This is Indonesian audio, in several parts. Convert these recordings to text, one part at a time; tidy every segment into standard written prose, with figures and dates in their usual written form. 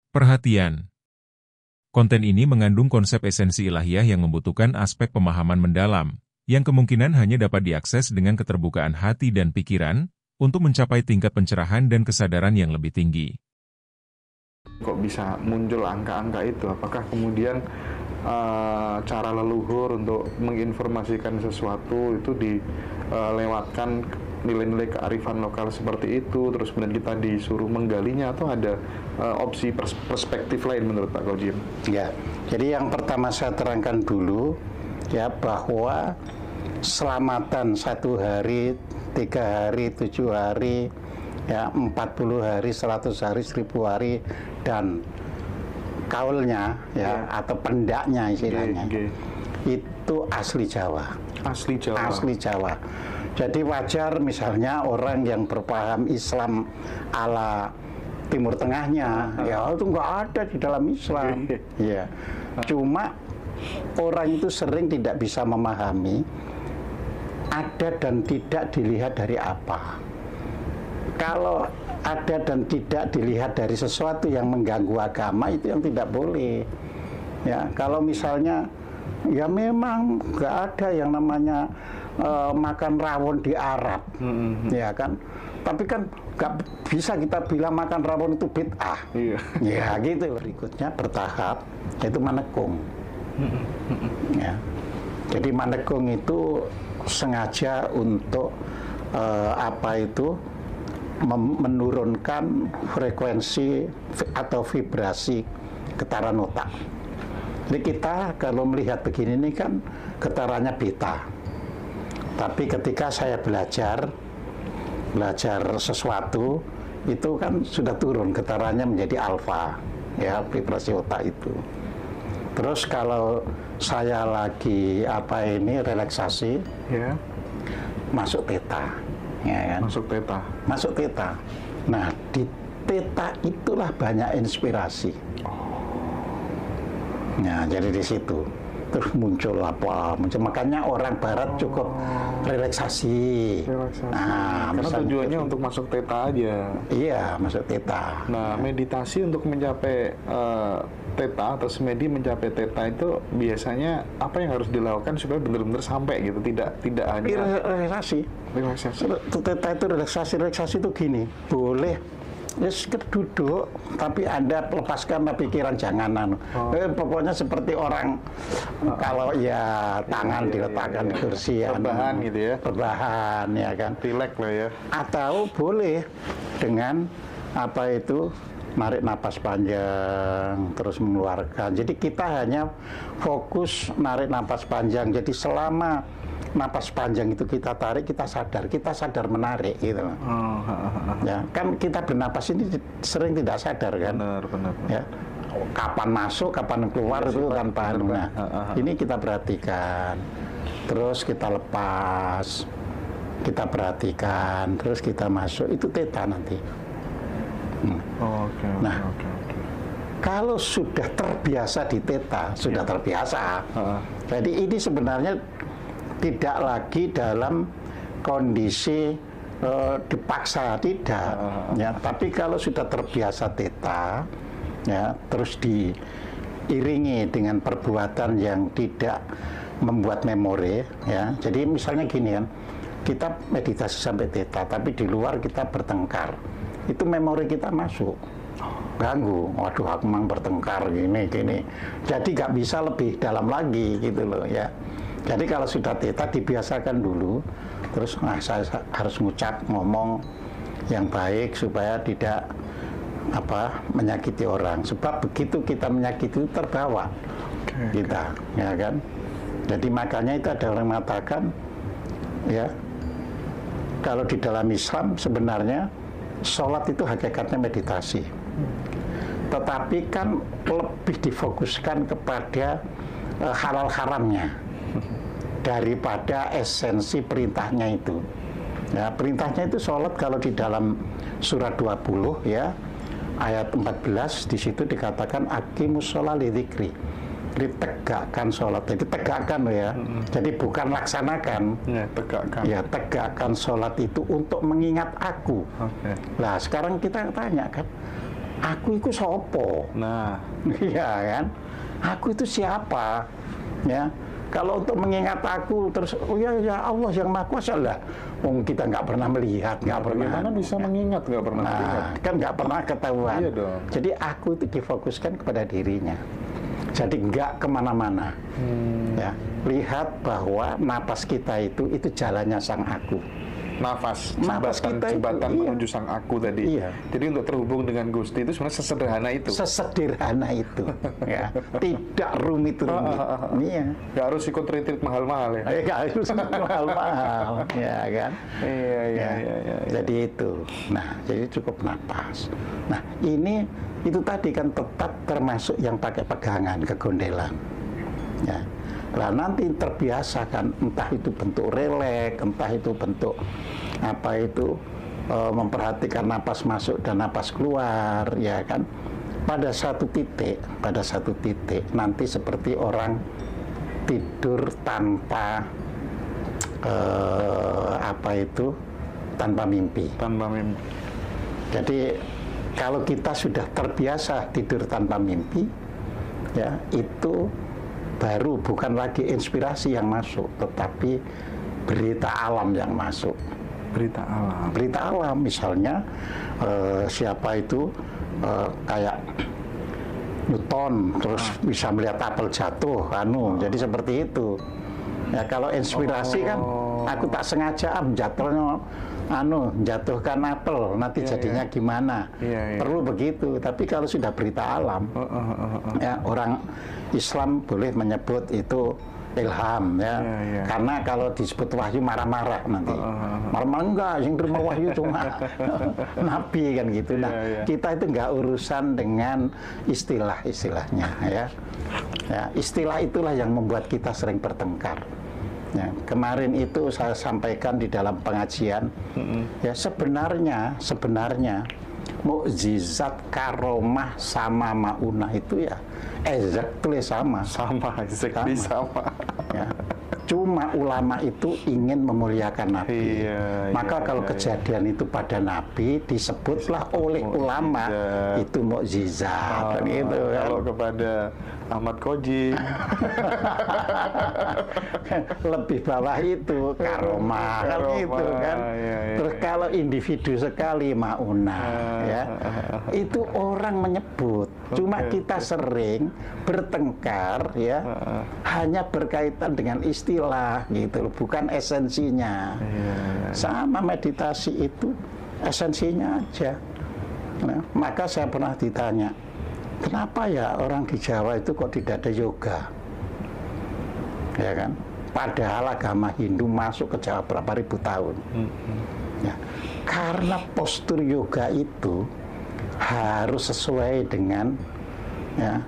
Perhatian! Konten ini mengandung konsep esensi ilahiyah yang membutuhkan aspek pemahaman mendalam, yang kemungkinan hanya dapat diakses dengan keterbukaan hati dan pikiran, untuk mencapai tingkat pencerahan dan kesadaran yang lebih tinggi. Kok bisa muncul angka-angka itu? Apakah kemudian cara leluhur untuk menginformasikan sesuatu itu dilewatkan nilai-nilai kearifan lokal seperti itu, terus kemudian kita disuruh menggalinya, atau ada opsi perspektif lain menurut Pak Kojim? Ya, jadi yang pertama saya terangkan dulu ya, bahwa selamatan 1 hari, 3 hari, 7 hari, ya 40 hari, 100 hari, 1000 hari, dan kaulnya ya, atau pendaknya istilahnya, itu asli Jawa. Asli Jawa. Asli Jawa. Jadi wajar misalnya orang yang berpaham Islam ala Timur Tengahnya, ya itu nggak ada di dalam Islam. Ya, cuma orang itu sering tidak bisa memahami ada dan tidak dilihat dari apa. Kalau ada dan tidak dilihat dari sesuatu yang mengganggu agama, itu yang tidak boleh. Ya, kalau misalnya ya memang nggak ada yang namanya makan rawon di Arab, ya kan. Tapi kan nggak bisa kita bilang makan rawon itu bid'ah. Ya gitu. Berikutnya bertahap, yaitu manekung. Ya. Jadi manekung itu sengaja untuk menurunkan frekuensi atau vibrasi getaran otak. Jadi kita kalau melihat begini ini kan getarannya beta. Tapi ketika saya belajar sesuatu, itu kan sudah turun getarannya menjadi alfa, ya, vibrasi otak itu. Terus kalau saya lagi relaksasi, ya, masuk theta, ya kan? Masuk theta. Nah, di theta itulah banyak inspirasi. Nah, jadi di situ terus muncul makanya orang barat cukup relaksasi. Nah, karena tujuannya untuk masuk theta aja. Iya, masuk theta. Nah, meditasi untuk mencapai theta atau semedi mencapai theta itu biasanya apa yang harus dilakukan supaya benar-benar sampai gitu, tidak hanya relaksasi. Theta itu relaksasi itu gini, boleh duduk, tapi Anda lepaskan pikiran, jangan pokoknya seperti orang kalau ya tangan diletakkan di kursi, rebahan gitu ya, rebahan ya kan, rileks lah ya. Atau boleh dengan narik napas panjang terus mengeluarkan. Jadi kita hanya fokus narik napas panjang. Jadi selama napas panjang itu kita tarik, kita sadar menarik gitu. Ya, kan kita bernapas ini sering tidak sadar kan. Benar. Ya. Kapan masuk, kapan keluar itu tanpa. Nah, ini kita perhatikan. Terus kita lepas. Kita perhatikan, terus kita masuk, itu theta nanti. Nah, kalau sudah terbiasa di theta, sudah terbiasa. Jadi ini sebenarnya tidak lagi dalam kondisi dipaksa, tidak. Ya, tapi kalau sudah terbiasa theta, ya, terus diiringi dengan perbuatan yang tidak membuat memori, ya. Jadi misalnya gini kan, kita meditasi sampai theta, tapi di luar kita bertengkar. Itu memori kita masuk, ganggu. Waduh, aku memang bertengkar gini. Jadi nggak bisa lebih dalam lagi gitu loh ya. Jadi kalau sudah theta dibiasakan dulu, terus saya harus ngomong yang baik supaya tidak menyakiti orang. Sebab begitu kita menyakiti itu terbawa kita, ya kan. Jadi makanya itu ada orang mengatakan, ya, kalau di dalam Islam sebenarnya sholat itu hakikatnya meditasi. Tetapi kan lebih difokuskan kepada halal haramnya daripada esensi perintahnya itu. Ya, perintahnya itu sholat kalau di dalam surat 20 ya, ayat 14 di situ dikatakan aqimus sholat li dzikri. Ditegakkan sholat, jadi tegakkan ya. Jadi bukan laksanakan. Ya, tegakkan. Ya, tegakkan sholat itu untuk mengingat aku. Nah, sekarang kita tanya kan, aku itu sopo. Nah, Iya kan? Aku itu siapa? Ya. Kalau untuk mengingat aku terus, oh ya Allah yang Maha Kuasa lah. Kita nggak pernah melihat, nggak pernah. bagaimana bisa mengingat nggak pernah melihat? Kan nggak pernah ketahuan. Iya dong. Jadi aku itu difokuskan kepada dirinya. Jadi nggak kemana-mana. Ya, lihat bahwa napas kita itu jalannya sang aku. Nafas kita itu, jembatan iya. menuju sang aku tadi. Iya. Jadi untuk terhubung dengan Gusti itu sebenarnya sesederhana itu. Sesederhana itu, ya. Tidak rumit-rumit. Iya. Nggak harus ikut retreat mahal-mahal ya. Nggak harus mahal-mahal, ya kan? Iya. Jadi itu. Nah, jadi cukup napas. Nah, ini itu tadi kan tetap termasuk yang pakai pegangan kegondelan. Ya. Nah, nanti terbiasa kan, entah itu bentuk relek, entah itu bentuk apa itu memperhatikan napas masuk dan napas keluar, ya kan? Pada satu titik nanti seperti orang tidur tanpa tanpa mimpi. Tanpa mimpi. Jadi kalau kita sudah terbiasa tidur tanpa mimpi, ya itu baru bukan lagi inspirasi yang masuk, tetapi berita alam yang masuk. Berita alam. Berita alam, misalnya siapa itu kayak Newton, terus bisa melihat apel jatuh, jadi seperti itu. Ya kalau inspirasi kan, aku tak sengaja jatuhkan apel, nanti jadinya gimana? Perlu begitu. Tapi kalau sudah berita alam, ya orang Islam boleh menyebut itu ilham, ya. Karena kalau disebut wahyu marah-marah nanti. Marah-marah enggak, yang terima wahyu cuma nabi kan gitu. Nah, kita itu enggak urusan dengan istilah-istilahnya, ya. Ya, istilah itulah yang membuat kita sering bertengkar. Ya, kemarin itu saya sampaikan di dalam pengajian, ya sebenarnya mukjizat, karomah sama maunah itu ya exactly sama. Ya. Cuma ulama itu ingin memuliakan Nabi. Maka kalau kejadian itu pada Nabi disebutlah oleh ulama itu mukjizat. Gitu, kan? Kalau kepada Ahmad Koji lebih bawah itu karomah kan gitu kan. Terus kalau individu sekali maunah, ya itu orang menyebut. Cuma kita sering bertengkar, ya hanya berkaitan dengan istilah gitu loh, bukan esensinya. Sama meditasi itu esensinya aja. Nah, maka saya pernah ditanya, kenapa ya orang di Jawa itu kok tidak ada yoga? Ya kan? Padahal agama Hindu masuk ke Jawa berapa ribu tahun. Ya. Karena postur yoga itu harus sesuai dengan ya,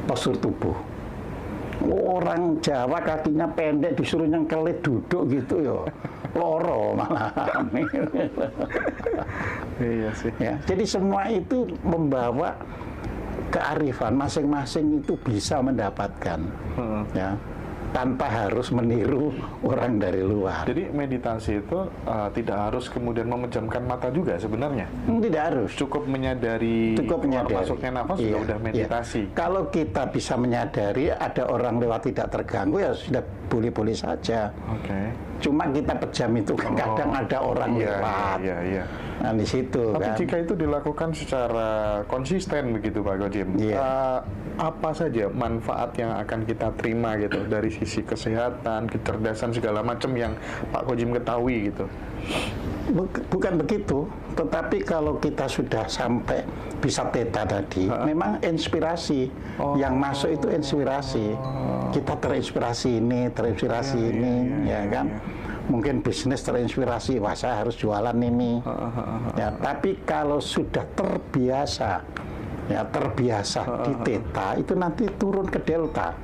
postur tubuh. Orang Jawa kakinya pendek disuruh nyengkelit duduk gitu ya, loro malah. Iya sih. Ya, jadi semua itu membawa kearifan, masing-masing itu bisa mendapatkan, ya, tanpa harus meniru orang dari luar. Jadi meditasi itu tidak harus kemudian memejamkan mata juga sebenarnya. Tidak harus. Cukup menyadari masuknya nafas juga udah meditasi. Kalau kita bisa menyadari ada orang lewat tidak terganggu ya sudah boleh-boleh saja. Cuma kita pejam itu kan kadang ada orang lewat. Nah di situ. Tapi kan. jika itu dilakukan secara konsisten begitu Pak Gojim, apa saja manfaat yang akan kita terima gitu dari sisi kesehatan, kecerdasan segala macam yang Pak Gojim ketahui gitu? Bukan begitu, tetapi kalau kita sudah sampai bisa theta tadi, memang inspirasi yang masuk itu inspirasi. Kita terinspirasi ini, ya kan? Mungkin bisnis terinspirasi, wah saya harus jualan ini. Ya, tapi kalau sudah terbiasa, ya terbiasa di theta, itu nanti turun ke delta.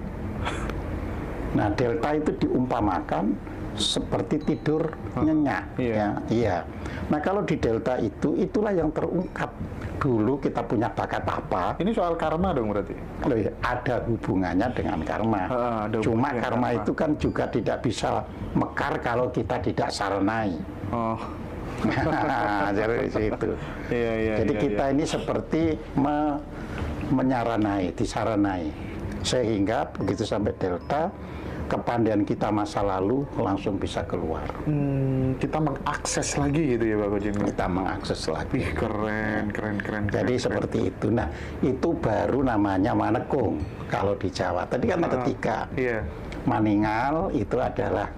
Nah, delta itu diumpamakan seperti tidur nyenyak. Iya. Nah, kalau di delta itu, itulah yang terungkap. Dulu kita punya bakat apa? Ini soal karma dong berarti? Loh ya, ada hubungannya dengan karma. Cuma karma itu kan juga tidak bisa mekar kalau kita tidak saranai. Jadi di situ. Iya, Jadi kita ini seperti menyaranai, disaranai, sehingga begitu sampai delta, kepandaian kita masa lalu langsung bisa keluar. Kita mengakses lagi gitu ya Pak Kojim? Kita mengakses lagi. Ih, keren. Jadi seperti itu. Nah, itu baru namanya manekung kalau di Jawa. Tadi kan ada 3. Iya. Maningal itu adalah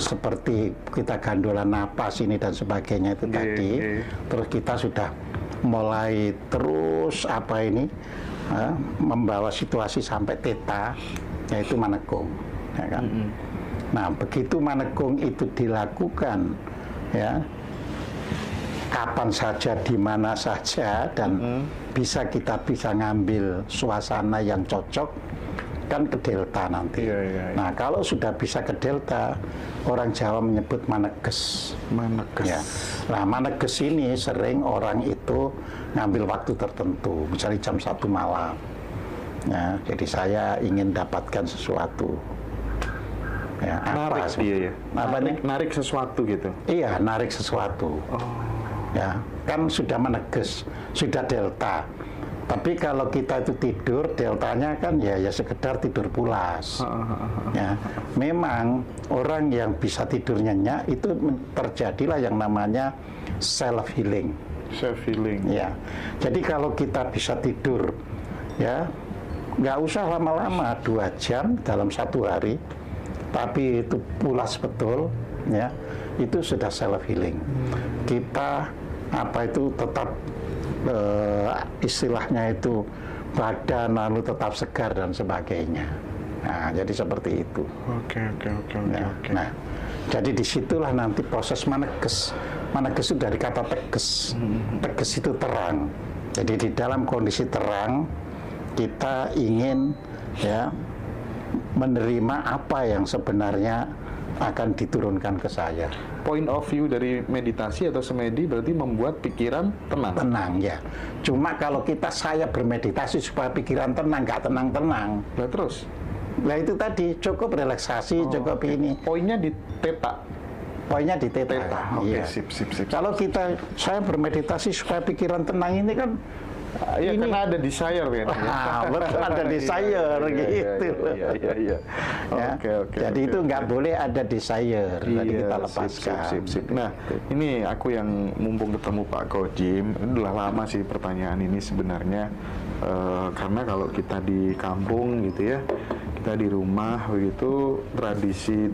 seperti kita gandolan napas ini dan sebagainya itu tadi. Terus kita sudah mulai terus membawa situasi sampai teta, yaitu manekung, ya kan? Nah, begitu manekung itu dilakukan, ya, kapan saja, di mana saja, dan kita bisa ngambil suasana yang cocok, kan ke delta nanti. Iya. Nah, kalau sudah bisa ke delta, orang Jawa menyebut maneges. Ya. Nah, maneges ini sering orang itu ngambil waktu tertentu, misalnya jam 1 malam. Ya, jadi saya ingin dapatkan sesuatu. Ya, narik dia ya? Narik sesuatu gitu? Iya, narik sesuatu. Ya, kan sudah maneges, sudah delta. Tapi kalau kita itu tidur, deltanya kan ya sekedar tidur pulas. Ya, memang orang yang bisa tidur nyenyak itu terjadilah yang namanya self healing. Self healing. Ya, jadi kalau kita bisa tidur, ya nggak usah lama-lama, 2 jam dalam 1 hari, tapi itu pulas betul, ya itu sudah self healing. Kita tetap istilahnya itu badan lalu tetap segar dan sebagainya. Nah, jadi seperti itu. Oke. Nah, jadi disitulah nanti proses maneges. Maneges itu dari kata teges. Teges itu terang. Jadi di dalam kondisi terang kita ingin ya menerima apa yang sebenarnya akan diturunkan ke saya. Point of view dari meditasi atau semedi berarti membuat pikiran tenang. Tenang ya. Cuma kalau saya bermeditasi supaya pikiran tenang, nggak tenang-tenang. Nah terus? Nah itu tadi cukup relaksasi, cukup ini. Poinnya di teta. Poinnya di teta. Oke, iya. Sip. Kalau saya bermeditasi supaya pikiran tenang ini kan. Ya karena ada desire kan. Betul, ada desire gitu. Iya. Oke. Jadi itu nggak boleh ada desire. Tadi kita lepaskan. Sip. Nah, ini aku yang mumpung ketemu Pak Kojim, ini udah lama sih pertanyaan ini sebenarnya. Karena kalau kita di kampung gitu ya, kita di rumah begitu, tradisi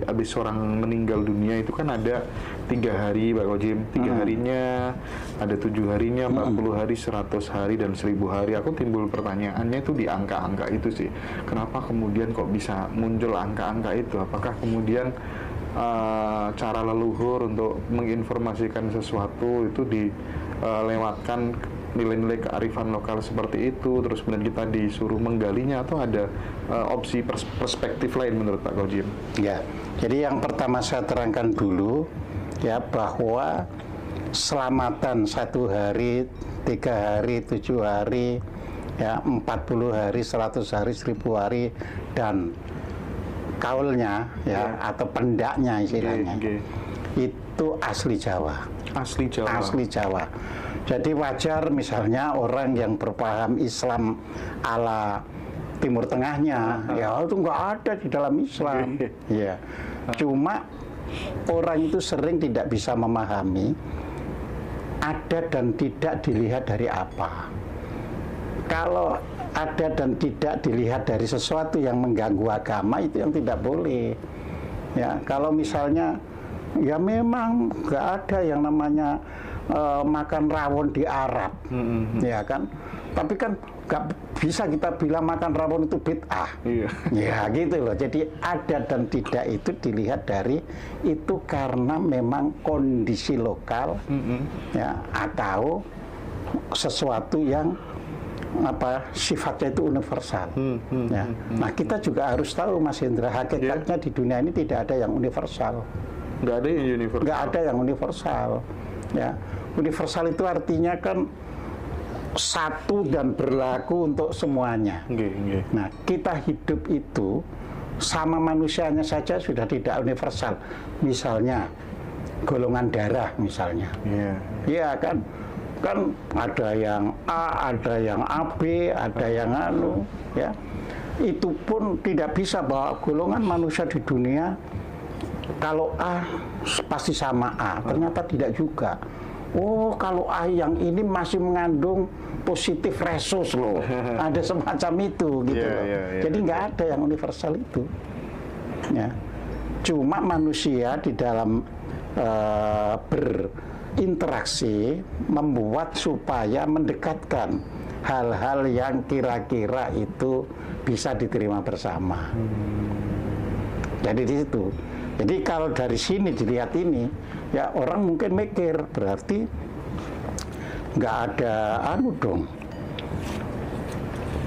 habis orang meninggal dunia itu kan ada 3 hari Pak Kojim, 3 harinya, ada 7 harinya, 40 hari, 100 hari, dan 1000 hari. Aku timbul pertanyaannya itu di angka-angka itu sih. Kenapa kemudian kok bisa muncul angka-angka itu? Apakah kemudian cara leluhur untuk menginformasikan sesuatu itu dilewatkan nilai-nilai kearifan lokal seperti itu, terus kemudian kita disuruh menggalinya, atau ada opsi perspektif lain menurut Pak Kojim? Ya, jadi yang pertama saya terangkan dulu ya bahwa selamatan 1 hari, 3 hari, 7 hari, ya 40 hari, 100 hari, 1000 hari, dan kaulnya ya atau pendaknya istilahnya. Itu asli Jawa. Asli Jawa. Jadi wajar misalnya orang yang berpaham Islam ala Timur Tengahnya, ya itu nggak ada di dalam Islam. Ya, cuma orang itu sering tidak bisa memahami ada dan tidak dilihat dari apa. Kalau ada dan tidak dilihat dari sesuatu yang mengganggu agama, itu yang tidak boleh. Ya, kalau misalnya ya memang nggak ada yang namanya makan rawon di Arab, ya kan? Tapi kan nggak bisa kita bilang makan rawon itu bid'ah. Ya gitu loh. Jadi ada dan tidak itu dilihat dari itu karena memang kondisi lokal, ya, atau sesuatu yang sifatnya itu universal. Ya. Nah kita juga harus tahu Mas Hendra, hakikatnya di dunia ini tidak ada yang universal. Nggak ada yang universal. Nggak ada yang universal. Ya, universal itu artinya kan satu dan berlaku untuk semuanya. Nah, kita hidup itu sama manusianya saja sudah tidak universal. Misalnya golongan darah misalnya. Iya kan ada yang A, ada yang AB, ada yang anu, ya. Itu pun tidak bisa bahwa golongan manusia di dunia kalau A pasti sama A, ternyata tidak juga. Oh, kalau A yang ini masih mengandung positif resus loh, ada semacam itu gitu loh. Jadi nggak ada yang universal itu. Ya. Cuma manusia di dalam berinteraksi membuat supaya mendekatkan hal-hal yang kira-kira itu bisa diterima bersama. Jadi di situ. Jadi kalau dari sini dilihat ini, ya orang mungkin mikir berarti nggak ada anu dong,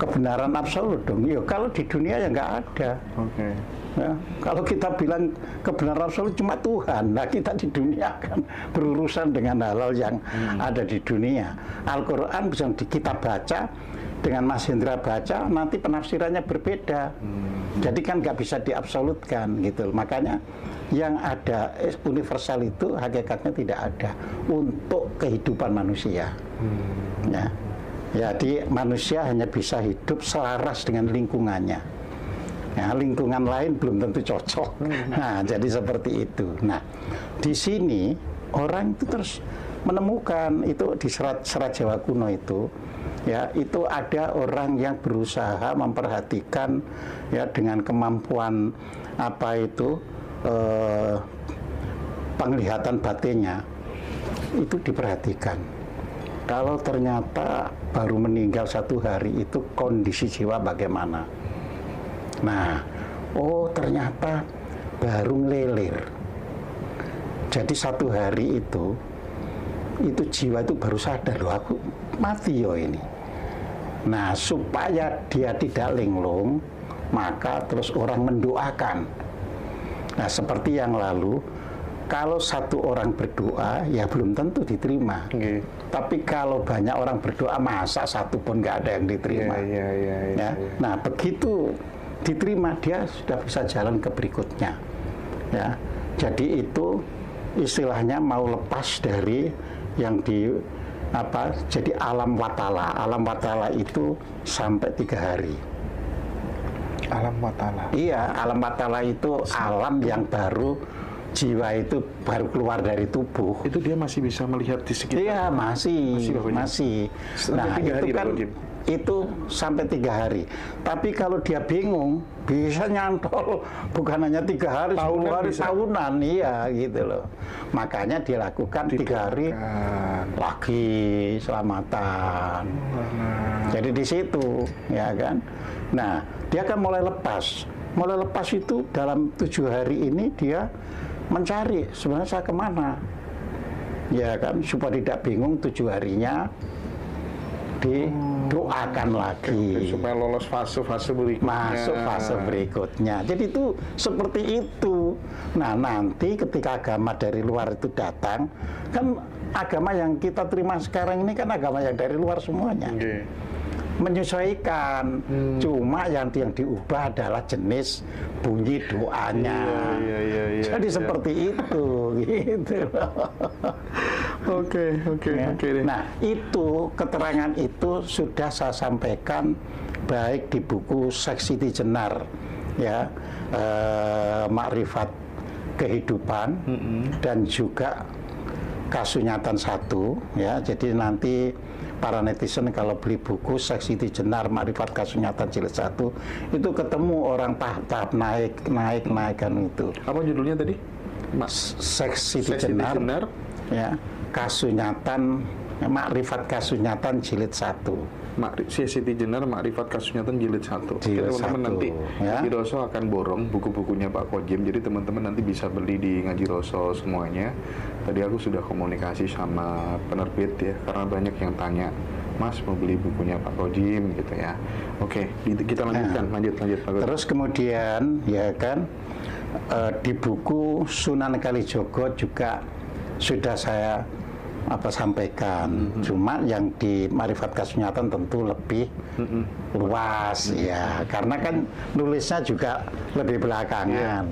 kebenaran absolut dong. Ya kalau di dunia ya nggak ada. Ya, kalau kita bilang kebenaran absolut cuma Tuhan, nah kita di dunia kan berurusan dengan hal-hal yang ada di dunia. Al-Quran bisa kita baca dengan Mas Hendra baca, nanti penafsirannya berbeda. Jadi kan nggak bisa diabsolutkan gitu. Makanya yang ada universal itu hakikatnya tidak ada untuk kehidupan manusia. Ya. Jadi manusia hanya bisa hidup selaras dengan lingkungannya. Ya, lingkungan lain belum tentu cocok. Nah, jadi seperti itu. Nah, di sini orang itu terus menemukan itu di serat Jawa kuno itu, ya itu ada orang yang berusaha memperhatikan ya dengan kemampuan apa itu penglihatan batinnya itu diperhatikan. Kalau ternyata baru meninggal 1 hari itu kondisi jiwa bagaimana? Nah, oh ternyata baru ngelilir. Jadi 1 hari itu jiwa itu baru sadar loh aku mati yo ini. Nah, supaya dia tidak linglung, maka terus orang mendoakan. Nah, seperti yang lalu, kalau 1 orang berdoa ya belum tentu diterima. Tapi kalau banyak orang berdoa masa 1 pun nggak ada yang diterima. Ya. Nah, begitu diterima dia sudah bisa jalan ke berikutnya. Ya. Jadi itu istilahnya mau lepas dari yang di apa? Jadi alam watala. Alam watala itu sampai 3 hari. Alam watala. Iya, alam watala itu alam yang baru jiwa itu baru keluar dari tubuh. Itu dia masih bisa melihat di sekitar. Iya, masih. Nah, itu kan itu sampai 3 hari. Tapi kalau dia bingung, bisa nyantol bukan hanya 3 hari, 10 hari, tahunan, iya gitu loh. Makanya dia lakukan 3 hari lagi selamatan. Jadi di situ, ya kan. Nah, dia kan mulai lepas. Mulai lepas itu dalam 7 hari ini dia mencari sebenarnya saya kemana. Ya kan, supaya tidak bingung 7 harinya didoakan lagi supaya lolos fase-fase berikutnya. Masuk fase berikutnya. Jadi itu seperti itu. Nah, nanti ketika agama dari luar itu datang, kan agama yang kita terima sekarang ini kan agama yang dari luar semuanya. Menyesuaikan. Cuma yang diubah adalah jenis bunyi doanya. Jadi seperti itu gitu. Oke. Nah, itu keterangan itu sudah saya sampaikan baik di buku Seksiti Jenar ya, Makrifat Kehidupan dan juga Kasunyatan 1 ya. Jadi nanti para netizen kalau beli buku Seksiti Jenar Makrifat Kasunyatan jilid 1 itu ketemu orang tahap naik-naikan itu. Apa judulnya tadi? Seksiti Jenar ya, Kasunyatan Makrifat Kasunyatan jilid 1. Seksiti Jenar Makrifat Kasunyatan jilid 1. Teman-teman nanti ya. Ngaji Roso akan borong buku-bukunya Pak Kojim. Jadi teman-teman nanti bisa beli di Ngaji Roso semuanya. Tadi aku sudah komunikasi sama penerbit ya, karena banyak yang tanya, Mas mau beli bukunya Pak Kojim gitu ya. Oke, kita lanjutkan, lanjut Pak Kojim. Terus kemudian ya kan di buku Sunan Kalijogo juga sudah saya sampaikan. Cuma yang di Makrifat Kasunyatan tentu lebih luas ya, karena kan nulisnya juga lebih belakangan.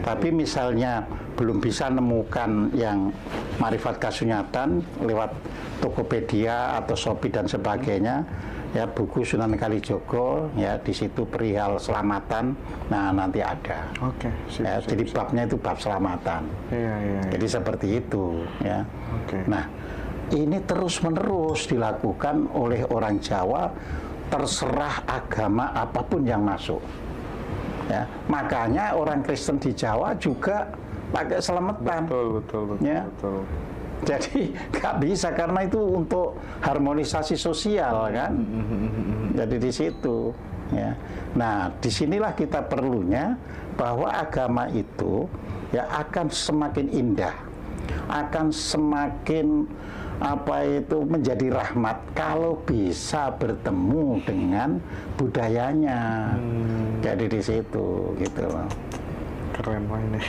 Tapi misalnya belum bisa nemukan yang Marifat Kasunyatan lewat Tokopedia atau Shopee dan sebagainya, ya buku Sunan Kalijogo, ya di situ perihal selamatan, nah nanti ada. Oke. Ya, jadi babnya itu bab selamatan. Iya. Jadi seperti itu, ya. Oke. Nah, ini terus-menerus dilakukan oleh orang Jawa, terserah agama apapun yang masuk. Ya, makanya orang Kristen di Jawa juga pakai selamatan. Betul. Ya. Betul. Jadi nggak bisa karena itu untuk harmonisasi sosial kan. Jadi di situ. Ya. Nah, disinilah kita perlunya bahwa agama itu ya akan semakin indah, akan semakin menjadi rahmat kalau bisa bertemu dengan budayanya. Jadi di situ gitu loh. Keren lah ini.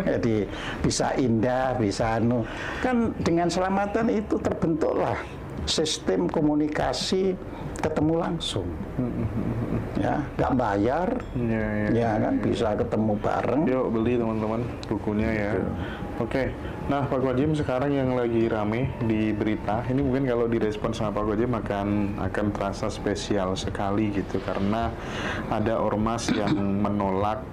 Jadi bisa indah, bisa kan dengan selamatan itu terbentuklah sistem komunikasi ketemu langsung. Ya, nggak bayar, ya kan bisa ketemu bareng. Yuk beli teman-teman bukunya ya. Oke. Nah, Pak Kojem sekarang yang lagi rame di berita, ini mungkin kalau direspon sama Pak Kojem akan terasa spesial sekali gitu, karena ada ormas yang menolak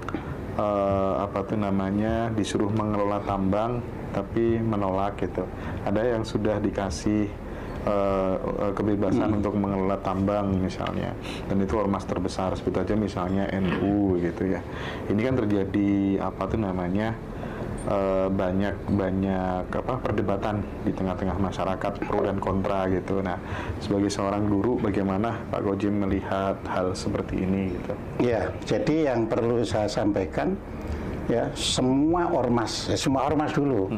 disuruh mengelola tambang tapi menolak gitu. Ada yang sudah dikasih kebebasan untuk mengelola tambang misalnya, dan itu ormas terbesar sebut aja misalnya NU gitu ya. Ini kan terjadi banyak perdebatan di tengah-tengah masyarakat pro dan kontra gitu. Nah, sebagai seorang guru, bagaimana Pak Kojem melihat hal seperti ini gitu? Ya, jadi yang perlu saya sampaikan ya, semua ormas dulu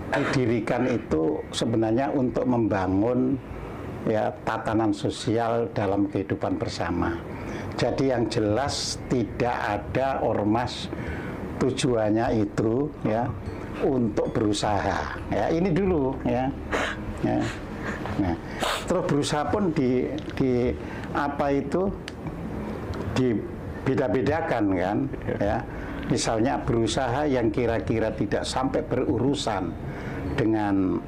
didirikan itu sebenarnya untuk membangun ya tatanan sosial dalam kehidupan bersama. Jadi yang jelas tidak ada ormas tujuannya itu ya untuk berusaha, ya ini dulu ya. Nah, terus berusaha pun dibeda-bedakan kan, ya. Misalnya berusaha yang kira-kira tidak sampai berurusan dengan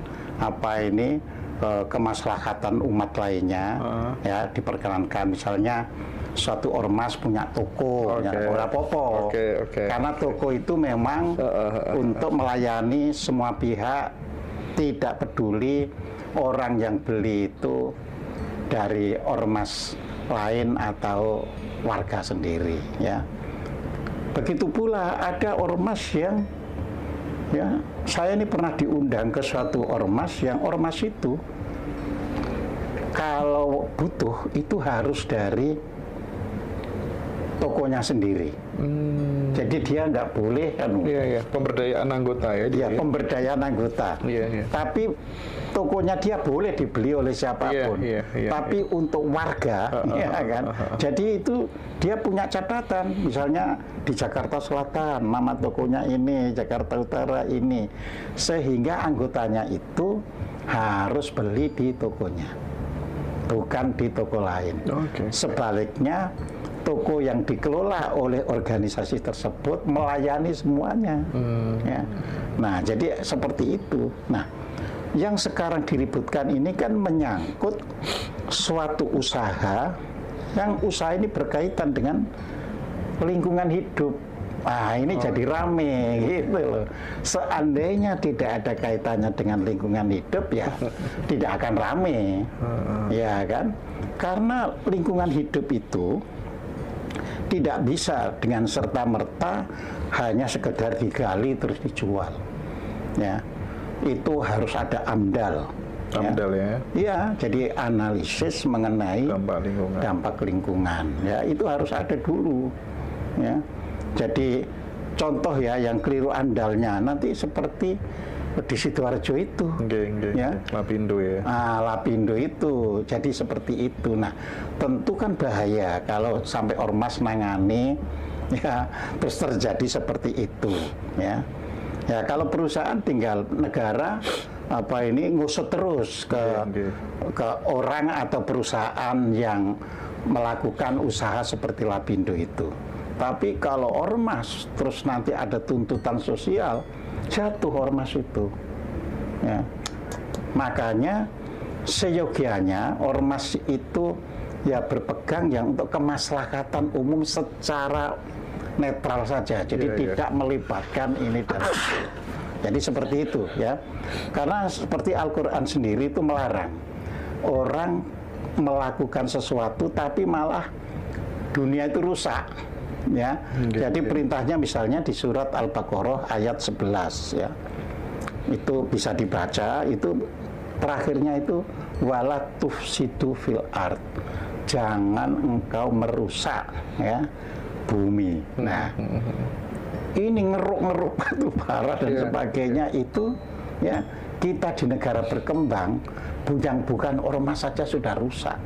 kemaslahatan umat lainnya, ya diperkenankan. Misalnya suatu ormas punya toko, ya ora popo. Karena toko itu memang untuk melayani semua pihak, tidak peduli orang yang beli itu dari ormas lain atau warga sendiri, ya. Begitu pula ada ormas yang, ya, saya ini pernah diundang ke suatu ormas yang ormas itu kalau butuh itu harus dari tokonya sendiri. Jadi dia nggak boleh pemberdayaan anggota ya. Dia pemberdayaan anggota. Tapi tokonya dia boleh dibeli oleh siapapun. Tapi untuk warga, ya kan. Jadi itu dia punya catatan. Misalnya di Jakarta Selatan nama tokonya ini, Jakarta Utara ini, sehingga anggotanya itu harus beli di tokonya, bukan di toko lain. Sebaliknya, toko yang dikelola oleh organisasi tersebut melayani semuanya. Ya. Nah, jadi seperti itu. Nah, yang sekarang diributkan ini kan menyangkut suatu usaha, yang usaha ini berkaitan dengan lingkungan hidup. Nah, ini jadi rame gitu loh. Seandainya tidak ada kaitannya dengan lingkungan hidup, ya tidak akan rame. Ya kan? Karena lingkungan hidup itu tidak bisa dengan serta-merta hanya sekedar digali terus dijual. Ya, itu harus ada AMDAL. Ya. Iya, jadi analisis mengenai dampak lingkungan. Ya, itu harus ada dulu. Ya, jadi contoh ya yang keliru AMDAL-nya nanti seperti di Sidoarjo itu, ya. Lapindo ya. Lapindo itu, jadi seperti itu. Nah, tentu kan bahaya kalau sampai ormas nangani, ya, terus terjadi seperti itu, ya. Ya, kalau perusahaan tinggal negara ngusut terus ke orang atau perusahaan yang melakukan usaha seperti Lapindo itu. Tapi kalau ormas terus nanti ada tuntutan sosial, jatuh ormas itu. Ya. Makanya seyogianya ormas itu ya berpegang yang untuk kemaslahatan umum secara netral saja. Jadi tidak melibatkan ini dan jadi seperti itu ya. Karena seperti Al-Qur'an sendiri itu melarang orang melakukan sesuatu tapi malah dunia itu rusak. Ya, jadi perintahnya misalnya di surat Al-Baqarah ayat 11 ya, itu bisa dibaca, itu terakhirnya itu wala tufsidu fil ard, jangan engkau merusak ya bumi. Nah, ini ngeruk-ngeruk batu bara dan sebagainya itu ya, kita di negara berkembang yang bukan ormas saja sudah rusak.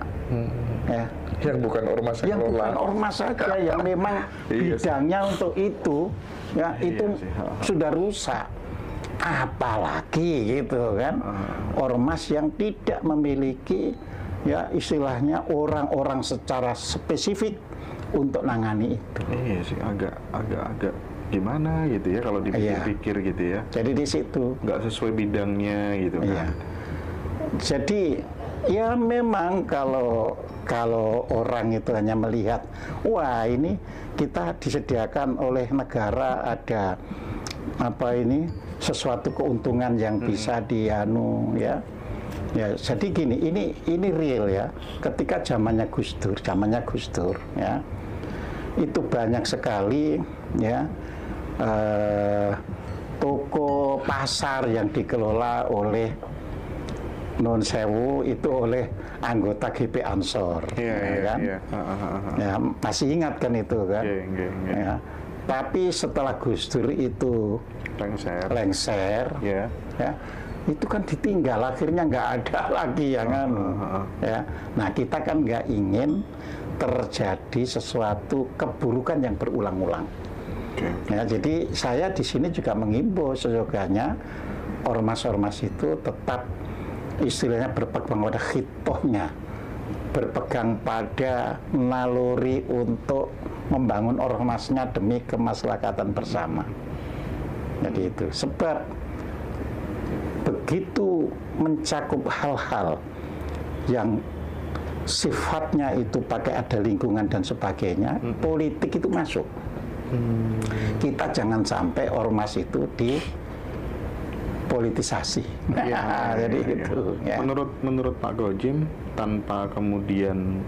Ya. Yang bukan ormas yang bukan ormas saja yang memang bidangnya untuk itu ya itu sudah rusak, apalagi gitu kan ormas yang tidak memiliki ya istilahnya orang-orang secara spesifik untuk nangani itu. Iya sih, agak gimana gitu ya kalau dipikir-pikir gitu ya. Jadi di situ nggak sesuai bidangnya gitu kan. Jadi ya memang kalau orang itu hanya melihat, wah ini kita disediakan oleh negara ada apa ini sesuatu keuntungan yang bisa dianu ya. Ya, jadi gini, ini real ya. Ketika zamannya Gus Dur ya, itu banyak sekali ya toko pasar yang dikelola oleh non sewu itu oleh anggota GP Ansor, kan? Ya, masih ingat kan itu kan? Ya. Tapi setelah Gus Dur itu lengser, ya, itu kan ditinggal, akhirnya nggak ada lagi yang ya. Nah kita kan nggak ingin terjadi sesuatu keburukan yang berulang-ulang. Ya, jadi saya di sini juga mengimbau sesungguhnya ormas-ormas itu tetap istilahnya berpegang pada khitohnya, berpegang pada naluri untuk membangun ormasnya demi kemaslahatan bersama. Jadi itu sebab begitu mencakup hal-hal yang sifatnya itu pakai ada lingkungan dan sebagainya, politik itu masuk. Kita jangan sampai ormas itu dipolitisasi. Jadi itu. Ya. Menurut Pak Gojim, tanpa kemudian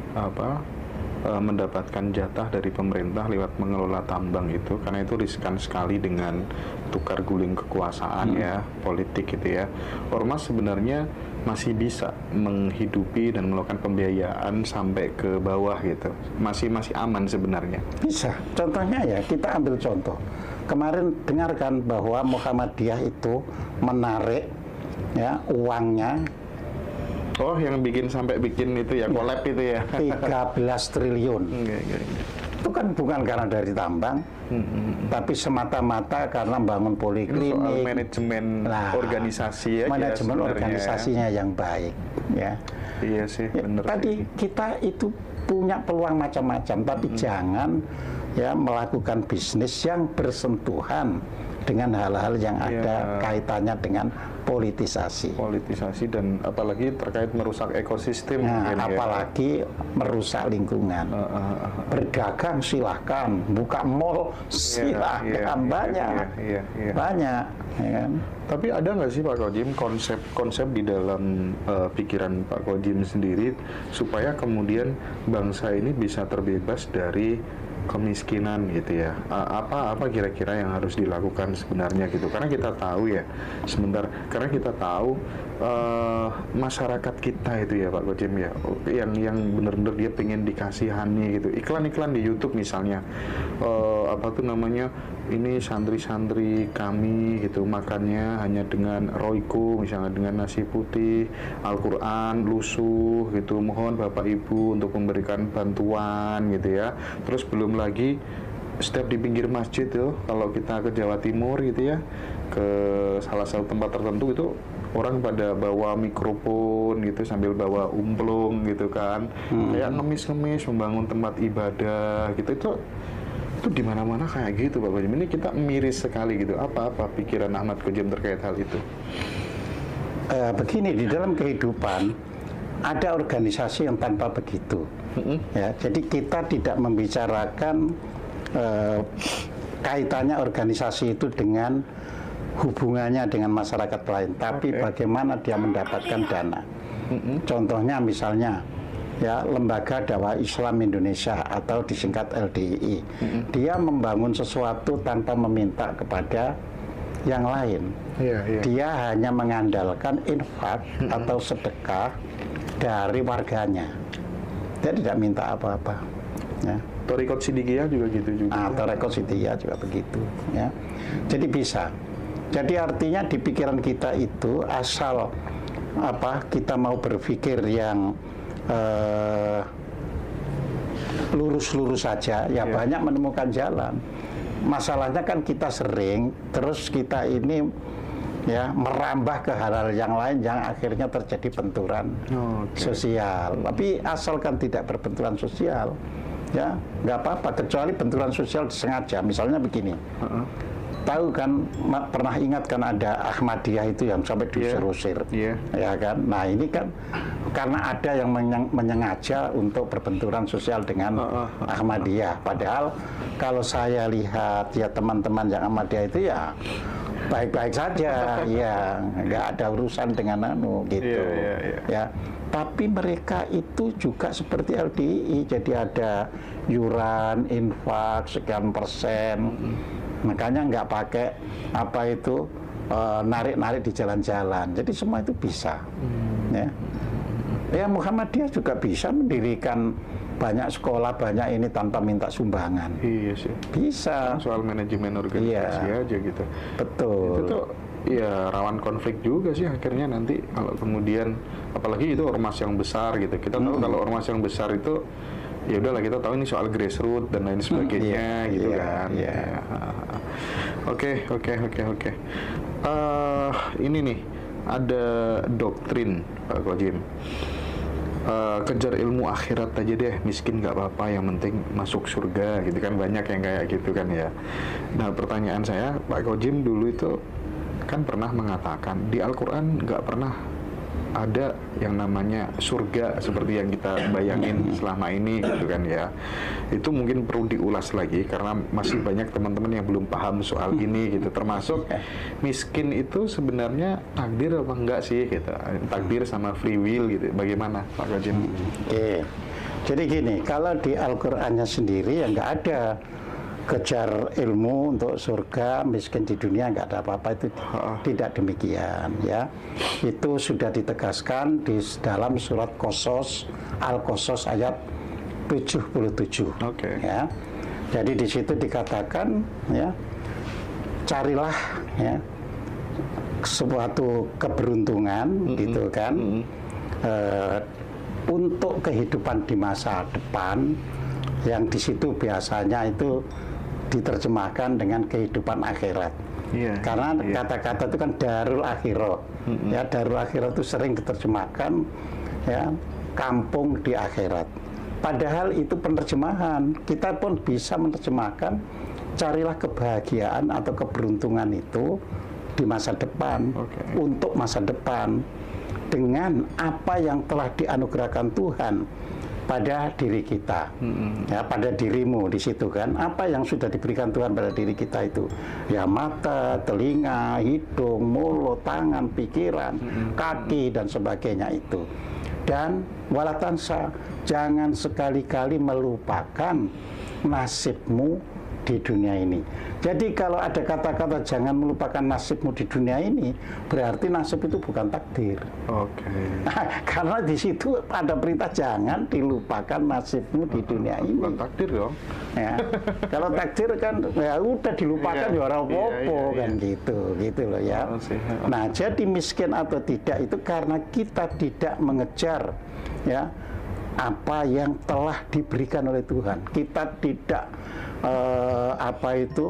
mendapatkan jatah dari pemerintah lewat mengelola tambang itu, karena itu riskan sekali dengan tukar guling kekuasaan ya, politik gitu ya. Ormas sebenarnya masih bisa menghidupi dan melakukan pembiayaan sampai ke bawah gitu. Masih aman sebenarnya. Bisa. Contohnya ya, kita ambil contoh. Kemarin dengarkan bahwa Muhammadiyah itu menarik ya uangnya. Oh, yang sampai bikin itu ya, collab itu ya. 13 triliun. Itu kan bukan karena dari tambang, tapi semata-mata karena bangun poliklinik. Soal manajemen organisasi ya. Manajemen organisasinya yang baik. Ya. Iya sih, benar. Tadi kita itu punya peluang macam-macam, tapi jangan ya melakukan bisnis yang bersentuhan dengan hal-hal yang ada kaitannya dengan politisasi dan apalagi terkait merusak ekosistem, apalagi merusak lingkungan. Berdagang silahkan, buka mall silahkan, banyak ya kan? Tapi ada nggak sih Pak Gojim konsep di dalam pikiran Pak Gojim sendiri supaya kemudian bangsa ini bisa terbebas dari kemiskinan gitu ya? Apa kira-kira yang harus dilakukan sebenarnya gitu? Karena kita tahu ya, karena kita tahu masyarakat kita itu ya Pak Gojim ya, yang benar-benar dia pengen dikasihani gitu. Iklan-iklan di YouTube misalnya, ini santri-santri kami gitu makannya hanya dengan roiko, misalnya dengan nasi putih, Al-Quran, lusuh gitu, mohon Bapak Ibu untuk memberikan bantuan gitu ya. Terus belum lagi setiap di pinggir masjid tuh, kalau kita ke Jawa Timur gitu ya, ke salah satu tempat tertentu itu orang pada bawa mikrofon gitu sambil bawa umplung gitu kan, kayak ngemis-ngemis membangun tempat ibadah gitu. Itu Itu di mana-mana kayak gitu Pak Kojim. Ini kita miris sekali gitu. Apa pikiran Ahmad Kojim terkait hal itu? Begini, di dalam kehidupan ada organisasi yang tanpa begitu. Ya, jadi kita tidak membicarakan kaitannya organisasi itu dengan hubungannya dengan masyarakat lain, tapi bagaimana dia mendapatkan dana. Contohnya misalnya ya Lembaga Dakwah Islam Indonesia atau disingkat LDII, dia membangun sesuatu tanpa meminta kepada yang lain. Dia hanya mengandalkan infak atau sedekah dari warganya. Dia tidak minta apa-apa. Ya. Thariqat Sidikiyah juga gitu juga. Thariqat Sidikiyah juga begitu. Ya. Jadi bisa. Jadi artinya di pikiran kita itu asal kita mau berpikir yang lurus-lurus saja, ya banyak menemukan jalan. Masalahnya kan kita sering terus kita ini ya merambah ke hal-hal yang lain yang akhirnya terjadi benturan sosial. Tapi asalkan tidak berbenturan sosial, ya nggak apa-apa, kecuali benturan sosial disengaja. Misalnya begini, tahu kan, pernah ingat kan ada Ahmadiyah itu yang sampai diusir-usir, ya kan? Nah ini kan karena ada yang menyengaja untuk berbenturan sosial dengan Ahmadiyah. Padahal kalau saya lihat ya teman-teman yang Ahmadiyah itu ya baik-baik saja, ya nggak ada urusan dengan gitu, ya. Tapi mereka itu juga seperti LDI, jadi ada yuran, infak sekian persen. Makanya nggak pakai narik-narik di jalan-jalan. Jadi semua itu bisa. Ya Muhammadiyah juga bisa mendirikan banyak sekolah, banyak ini tanpa minta sumbangan. Iya sih. Bisa. Soal manajemen organisasi aja gitu. Betul. Itu tuh ya rawan konflik juga sih akhirnya nanti kalau kemudian, apalagi itu ormas yang besar gitu. Kita tahu kalau ormas yang besar itu ya udahlah, kita tahu ini soal grassroots dan lain sebagainya gitu kan. Oke. Ini nih ada doktrin Pak Kojim, kejar ilmu akhirat aja deh, miskin nggak apa-apa, yang penting masuk surga gitu kan, banyak yang kayak gitu kan ya. Nah pertanyaan saya, Pak Kojim dulu itu kan pernah mengatakan di Al-Quran nggak pernah ada yang namanya surga seperti yang kita bayangin selama ini gitu kan ya. Itu mungkin perlu diulas lagi karena masih banyak teman-teman yang belum paham soal ini gitu, termasuk miskin itu sebenarnya takdir apa enggak sih gitu, takdir sama free will gitu, bagaimana Pak Kojim? Jadi gini, kalau di Al-Qur'annya sendiri ya nggak ada kejar ilmu untuk surga, miskin di dunia, nggak ada apa-apa, itu tidak demikian ya. Itu sudah ditegaskan di dalam surat Qasas, Al-Qasas ayat 77. Ya. Jadi di situ dikatakan ya, carilah ya suatu keberuntungan gitu kan, untuk kehidupan di masa depan, yang di situ biasanya itu diterjemahkan dengan kehidupan akhirat. Karena kata-kata itu kan darul akhirah. Ya, darul akhirah itu sering diterjemahkan ya kampung di akhirat. Padahal itu penerjemahan. Kita pun bisa menerjemahkan carilah kebahagiaan atau keberuntungan itu di masa depan, untuk masa depan, dengan apa yang telah dianugerahkan Tuhan pada diri kita, ya, pada dirimu di situ kan, apa yang sudah diberikan Tuhan pada diri kita itu, ya mata, telinga, hidung, mulut, tangan, pikiran, kaki dan sebagainya itu. Dan walatansa, jangan sekali-kali melupakan nasibmu di dunia ini. Jadi kalau ada kata-kata jangan melupakan nasibmu di dunia ini, berarti nasib itu bukan takdir. Karena di situ ada perintah jangan dilupakan nasibmu di dunia ini. Bukan takdir dong. Ya. Kalau takdir kan ya udah dilupakan ya orang popo kan gitu loh ya. Nah, jadi miskin atau tidak itu karena kita tidak mengejar ya apa yang telah diberikan oleh Tuhan. Kita tidak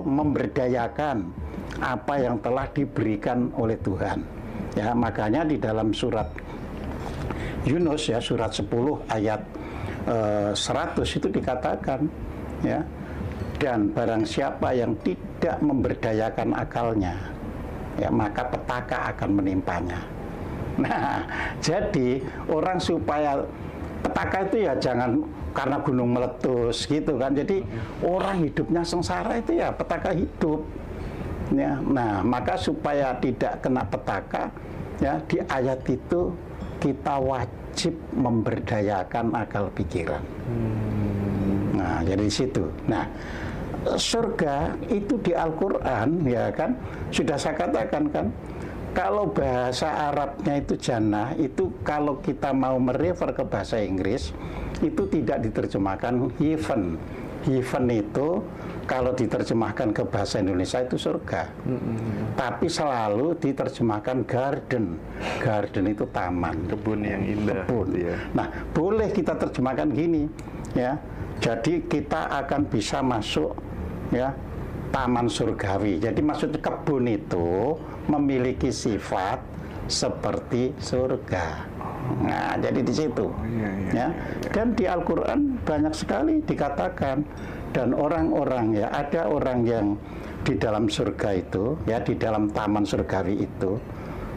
memberdayakan apa yang telah diberikan oleh Tuhan. Ya, makanya di dalam surat Yunus ya, surat 10 ayat 100 itu dikatakan ya, Dan barang siapa yang tidak memberdayakan akalnya, ya maka petaka akan menimpanya. Nah, jadi orang supaya petaka itu ya jangan karena gunung meletus gitu kan. Jadi orang hidupnya sengsara itu ya petaka hidup. Ya, nah maka supaya tidak kena petaka, ya di ayat itu kita wajib memberdayakan akal pikiran. Nah, jadi di situ. Nah, surga itu di Al-Quran, ya kan, sudah saya katakan kan, kalau bahasa Arabnya itu jannah, itu kalau kita mau merefer ke bahasa Inggris, itu tidak diterjemahkan heaven. Heaven itu kalau diterjemahkan ke bahasa Indonesia itu surga. Tapi selalu diterjemahkan garden. Garden itu taman. Kebun yang indah. Kebun. Ya. Nah, boleh kita terjemahkan gini, ya. Jadi kita akan bisa masuk, ya, taman surgawi. Jadi maksudnya kebun itu memiliki sifat seperti surga. Nah, jadi di situ. Ya. Dan di Al-Quran banyak sekali dikatakan. Dan orang-orang, ya, ada orang yang di dalam surga itu, ya, di dalam taman surgawi itu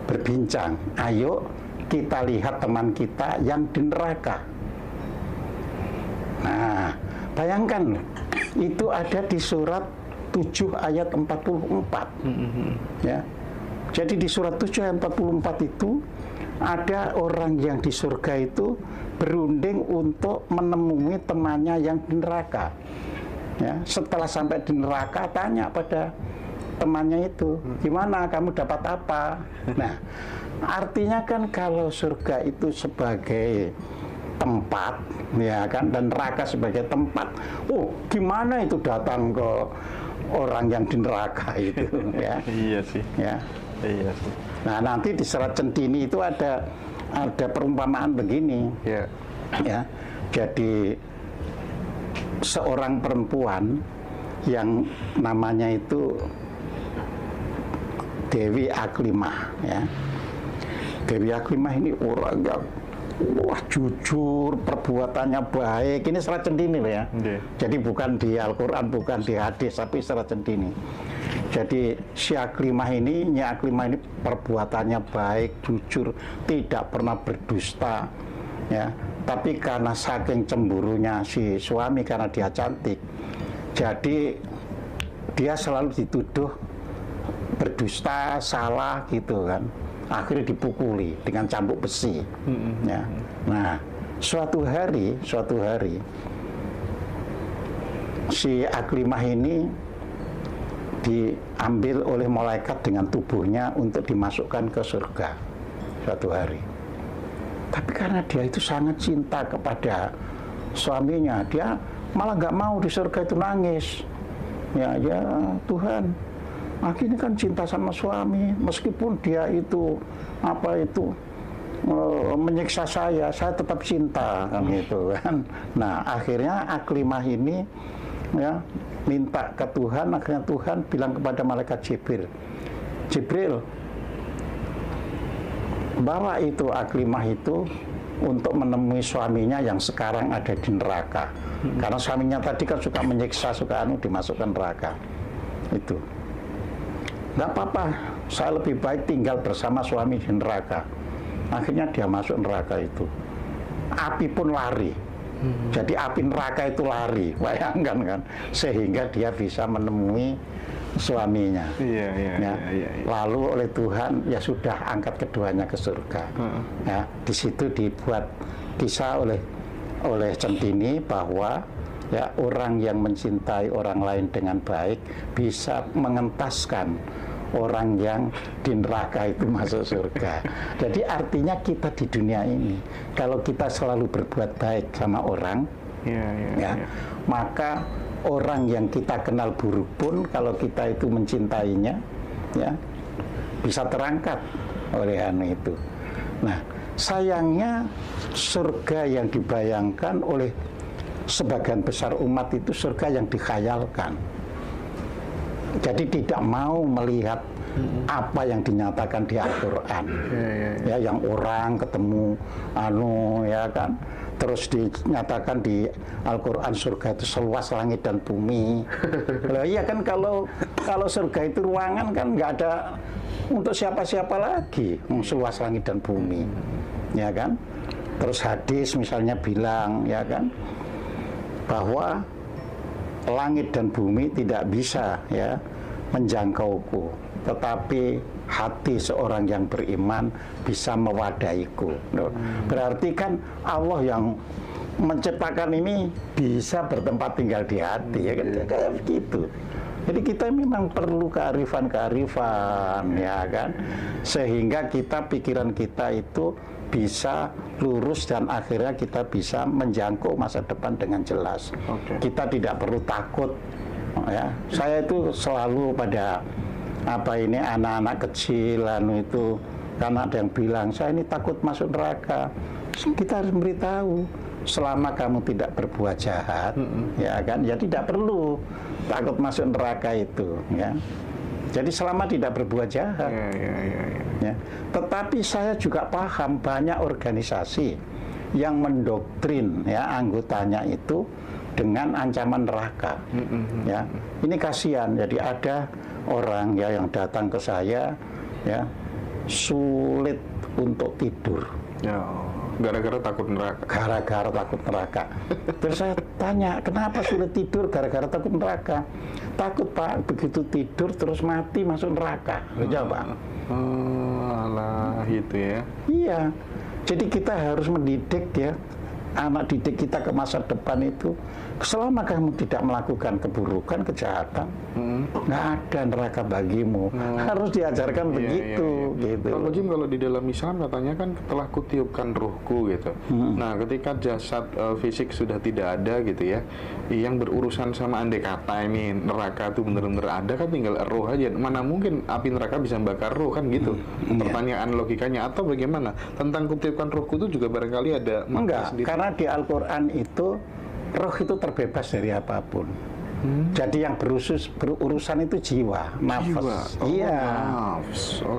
berbincang. Ayo kita lihat teman kita yang di neraka. Nah, bayangkan itu ada di surat 7 ayat 44. Ya. Jadi di surat 7 ayat 44 itu ada orang yang di surga itu berunding untuk menemui temannya yang di neraka. Ya, setelah sampai di neraka tanya pada temannya itu, gimana kamu dapat apa? Nah, artinya kan kalau surga itu sebagai tempat, ya kan, dan neraka sebagai tempat, oh gimana itu datang ke orang yang di neraka itu, ya? Iya sih. Ya. Iya sih. Nah, nanti di serat Centini itu ada perumpamaan begini, Ya. ya. Jadi seorang perempuan yang namanya itu Dewi Aklimah, ya. Dewi Aklimah ini orang yang wah jujur, perbuatannya baik. Ini serat Centini loh, ya. Jadi bukan di Al-Quran, bukan di hadis, tapi serat Centini. Jadi si Aklimah ini, Nyi Aklimah ini perbuatannya baik, jujur, tidak pernah berdusta, ya. Tapi karena saking cemburunya si suami karena dia cantik, jadi dia selalu dituduh berdusta, salah gitu kan. Akhirnya dipukuli dengan cambuk besi. Ya. Nah, suatu hari si Aklimah ini diambil oleh malaikat dengan tubuhnya untuk dimasukkan ke surga suatu hari. Tapi karena dia itu sangat cinta kepada suaminya, dia malah nggak mau di surga itu nangis. Ya Tuhan, aku ini kan cinta sama suami, meskipun dia itu menyiksa saya tetap cinta kan gitu kan. Nah, akhirnya Aklimah ini, ya, minta ke Tuhan. Akhirnya Tuhan bilang kepada malaikat Jibril, bawa itu Aklimah itu untuk menemui suaminya yang sekarang ada di neraka. Karena suaminya tadi kan suka menyiksa, suka dimasukkan neraka. Itu nggak apa-apa, saya lebih baik tinggal bersama suami di neraka. Akhirnya dia masuk neraka itu. Api pun lari. Jadi api neraka itu lari, bayangkan kan, sehingga dia bisa menemui suaminya. Iya. Lalu oleh Tuhan ya sudah angkat keduanya ke surga. Ya, di situ dibuat kisah oleh Centini bahwa ya orang yang mencintai orang lain dengan baik bisa mengentaskan orang yang di neraka itu masuk surga. Jadi artinya kita di dunia ini kalau kita selalu berbuat baik sama orang, maka orang yang kita kenal buruk pun kalau kita itu mencintainya, ya bisa terangkat oleh itu. Nah, sayangnya surga yang dibayangkan oleh sebagian besar umat itu surga yang dikhayalkan. Jadi tidak mau melihat apa yang dinyatakan di Al-Quran. Ya, yang orang ketemu ya kan, Terus dinyatakan di Al-Quran surga itu seluas langit dan bumi. Lah iya kan, kalau surga itu ruangan kan nggak ada untuk siapa-siapa lagi, seluas langit dan bumi, ya kan? Terus hadis misalnya bilang, ya kan, bahwa langit dan bumi tidak bisa ya menjangkauku, tetapi hati seorang yang beriman bisa mewadahiku. Berarti kan Allah yang menciptakan ini bisa bertempat tinggal di hati, ya kan? Kayak begitu. Jadi kita memang perlu kearifan, ya kan, sehingga pikiran kita itu bisa lurus dan akhirnya kita bisa menjangkau masa depan dengan jelas. Kita tidak perlu takut, ya. Saya itu selalu pada anak-anak kecil itu, karena ada yang bilang saya ini takut masuk neraka. Kita harus beritahu, selama kamu tidak berbuat jahat, ya kan, ya tidak perlu takut masuk neraka itu, ya. Jadi selama tidak berbuat jahat. Ya. Tetapi saya juga paham banyak organisasi yang mendoktrin ya anggotanya itu dengan ancaman neraka. Ya. Ini kasihan. Jadi ada orang ya yang datang ke saya ya sulit untuk tidur. Ya, gara-gara takut neraka. Gara-gara takut neraka. Terus saya tanya, kenapa sulit tidur gara-gara takut neraka? Takut Pak, begitu tidur terus mati masuk neraka. Coba. Alah, gitu ya. Iya. Jadi kita harus mendidik ya anak didik kita ke masa depan itu, selama kamu tidak melakukan keburukan, kejahatan, nggak ada neraka bagimu. Harus diajarkan begitu. Gitu. Kalau Jim, kalau di dalam Islam katanya kan telah kutiupkan ruhku gitu. Nah, ketika jasad fisik sudah tidak ada gitu ya, yang berurusan sama andai kata ini neraka itu benar-benar ada, kan tinggal roh aja. Mana mungkin api neraka bisa membakar roh kan gitu? Pertanyaan logikanya, atau bagaimana? Tentang kutiupkan ruhku itu juga barangkali ada enggak, karena di Al-Quran itu roh itu terbebas dari apapun. Jadi yang berurusan itu jiwa, nafas. Iya.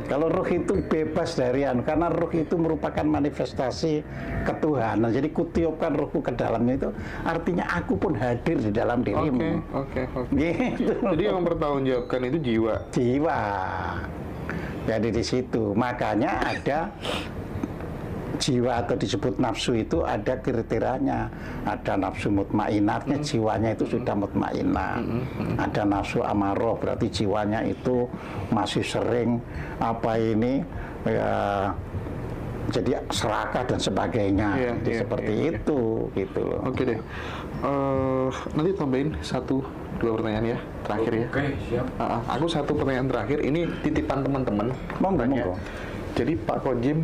Kalau roh itu bebas dari karena roh itu merupakan manifestasi ketuhanan. Jadi kutiupkan rohku ke dalamnya itu artinya aku pun hadir di dalam dirimu. Oke. Gitu. Jadi yang mempertanggungjawabkan itu jiwa. Jiwa. Jadi di situ makanya ada jiwa atau disebut nafsu itu ada kriterianya. Ada nafsu mutmainatnya, jiwanya itu sudah mutmainah. Ada nafsu amaroh, berarti jiwanya itu masih sering jadi serakah dan sebagainya. Seperti itu gitu loh. Oke deh. Nanti tambahin 1-2 pertanyaan ya, terakhir ya. Oke, siap. Aku satu pertanyaan terakhir, ini titipan teman-teman. Monggo. Jadi Pak Kojim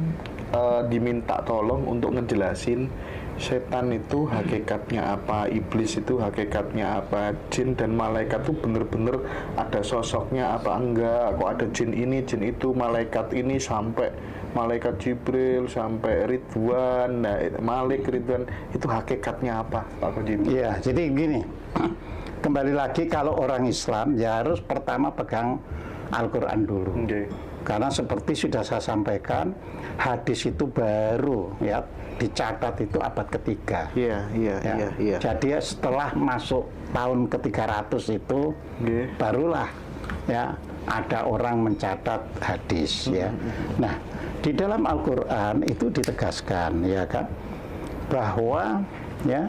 diminta tolong untuk ngejelasin setan itu hakikatnya apa, iblis itu hakikatnya apa, jin dan malaikat itu bener-bener ada sosoknya apa enggak, kok ada jin ini, jin itu, malaikat ini sampai malaikat Jibril sampai Ridwan, Malik Ridwan, itu hakikatnya apa Pak Kojim? Iya, jadi gini, kembali lagi kalau orang Islam ya harus pertama pegang Al-Quran dulu. Karena seperti sudah saya sampaikan, hadis itu baru ya dicatat itu abad ketiga. Iya. Jadi setelah masuk tahun ke-300 itu barulah ya ada orang mencatat hadis ya. Nah, di dalam Al-Qur'an itu ditegaskan ya kan bahwa ya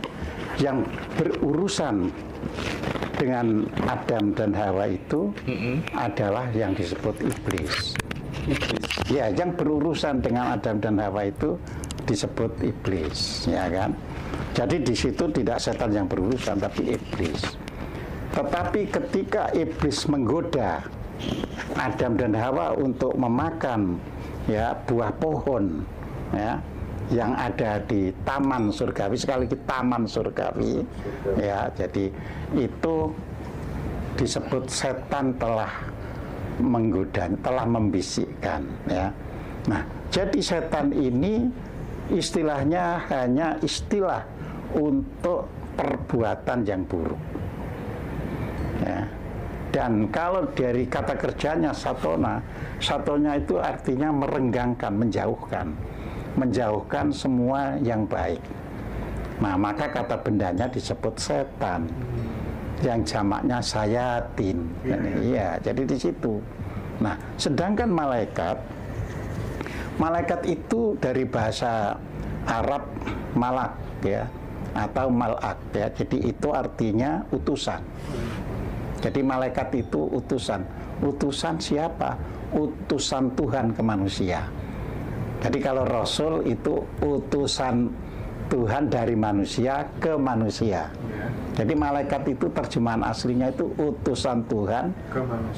yang berurusan dengan Adam dan Hawa itu adalah yang disebut iblis. Ya, yang berurusan dengan Adam dan Hawa itu disebut iblis, ya kan? Jadi di situ tidak setan yang berurusan, tapi iblis. Tetapi ketika iblis menggoda Adam dan Hawa untuk memakan ya buah pohon, ya, yang ada di taman surgawi, sekali lagi taman surgawi, ya, jadi itu disebut setan telah menggoda, telah membisikkan, ya. Nah, jadi setan ini istilahnya hanya istilah untuk perbuatan yang buruk, ya. Dan kalau dari kata kerjanya satona, satonya itu artinya merenggangkan, menjauhkan semua yang baik. Nah, maka kata bendanya disebut setan. Yang jamaknya sayatin. Iya, jadi di situ. Nah, sedangkan malaikat itu dari bahasa Arab malak ya, atau malak ya. Jadi itu artinya utusan. Jadi malaikat itu utusan. Utusan siapa? Utusan Tuhan ke manusia. Jadi kalau Rasul itu utusan Tuhan dari manusia ke manusia. Jadi malaikat itu terjemahan aslinya itu utusan Tuhan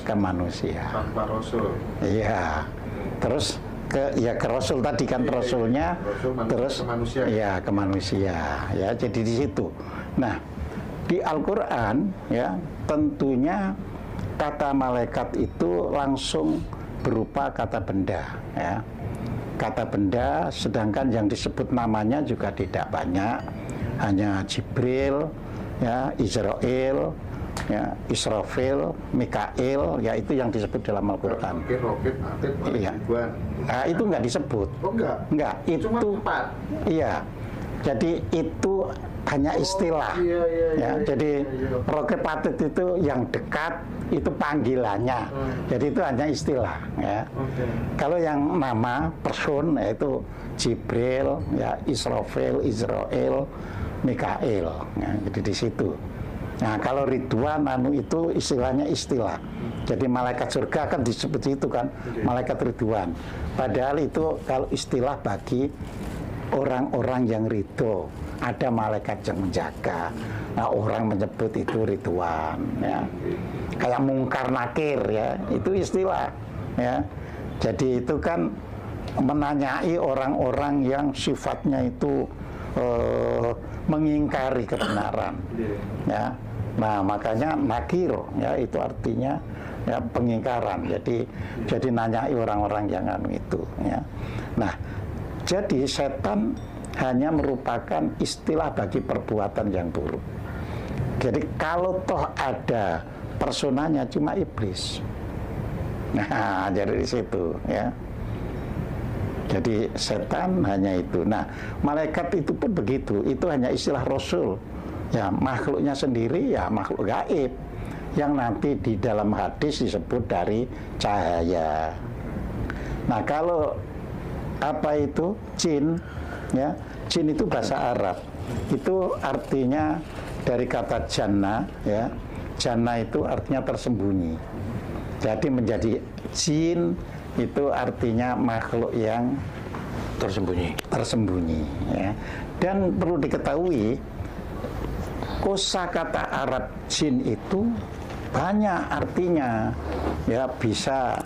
ke manusia. Tanpa Rasul. Iya. Terus ke Rasul tadi kan Rasulnya, terus ke manusia. Ya ke manusia. Ya, jadi di situ. Nah, di Al-Qur'an ya tentunya kata malaikat itu langsung berupa kata benda ya. Kata benda, sedangkan yang disebut namanya juga tidak banyak, hanya Jibril, ya, Israel, ya, Israfil, Mikail, ya itu yang disebut dalam Al-Quran. Roket, atlet, iya. Nah, itu nggak disebut. Oh enggak? Enggak, itu cuma 4. Iya. Jadi itu hanya istilah. Ya, jadi roket patet itu yang dekat itu panggilannya. Jadi itu hanya istilah ya. Kalau yang nama person yaitu Jibril, ya Israfil, Israel, Mikail. Ya, jadi di situ. Nah, kalau Ridwan itu istilahnya istilah. Jadi malaikat surga kan disebut itu kan, malaikat Ridwan. Padahal itu kalau istilah bagi orang-orang yang ridho, ada malaikat yang menjaga. Nah, orang menyebut itu Ridwan ya. Kayak mungkar nakir ya, itu istilah ya. Jadi itu kan menanyai orang-orang yang sifatnya itu mengingkari kebenaran ya. Nah, makanya nakir ya itu artinya ya pengingkaran. Jadi nanyai orang-orang yang itu ya. Nah, jadi setan hanya merupakan istilah bagi perbuatan yang buruk. Jadi kalau toh ada personanya cuma iblis. Nah, jadi di situ ya. Jadi setan hanya itu. Nah, malaikat itu pun begitu. Itu hanya istilah Rasul. Ya, makhluknya sendiri ya makhluk gaib yang nanti di dalam hadis disebut dari cahaya. Nah, kalau apa itu jin ya, jin itu bahasa Arab. Itu artinya dari kata jannah ya. Jannah itu artinya tersembunyi. Jadi menjadi jin itu artinya makhluk yang tersembunyi ya. Dan perlu diketahui kosakata Arab jin itu banyak artinya ya. Bisa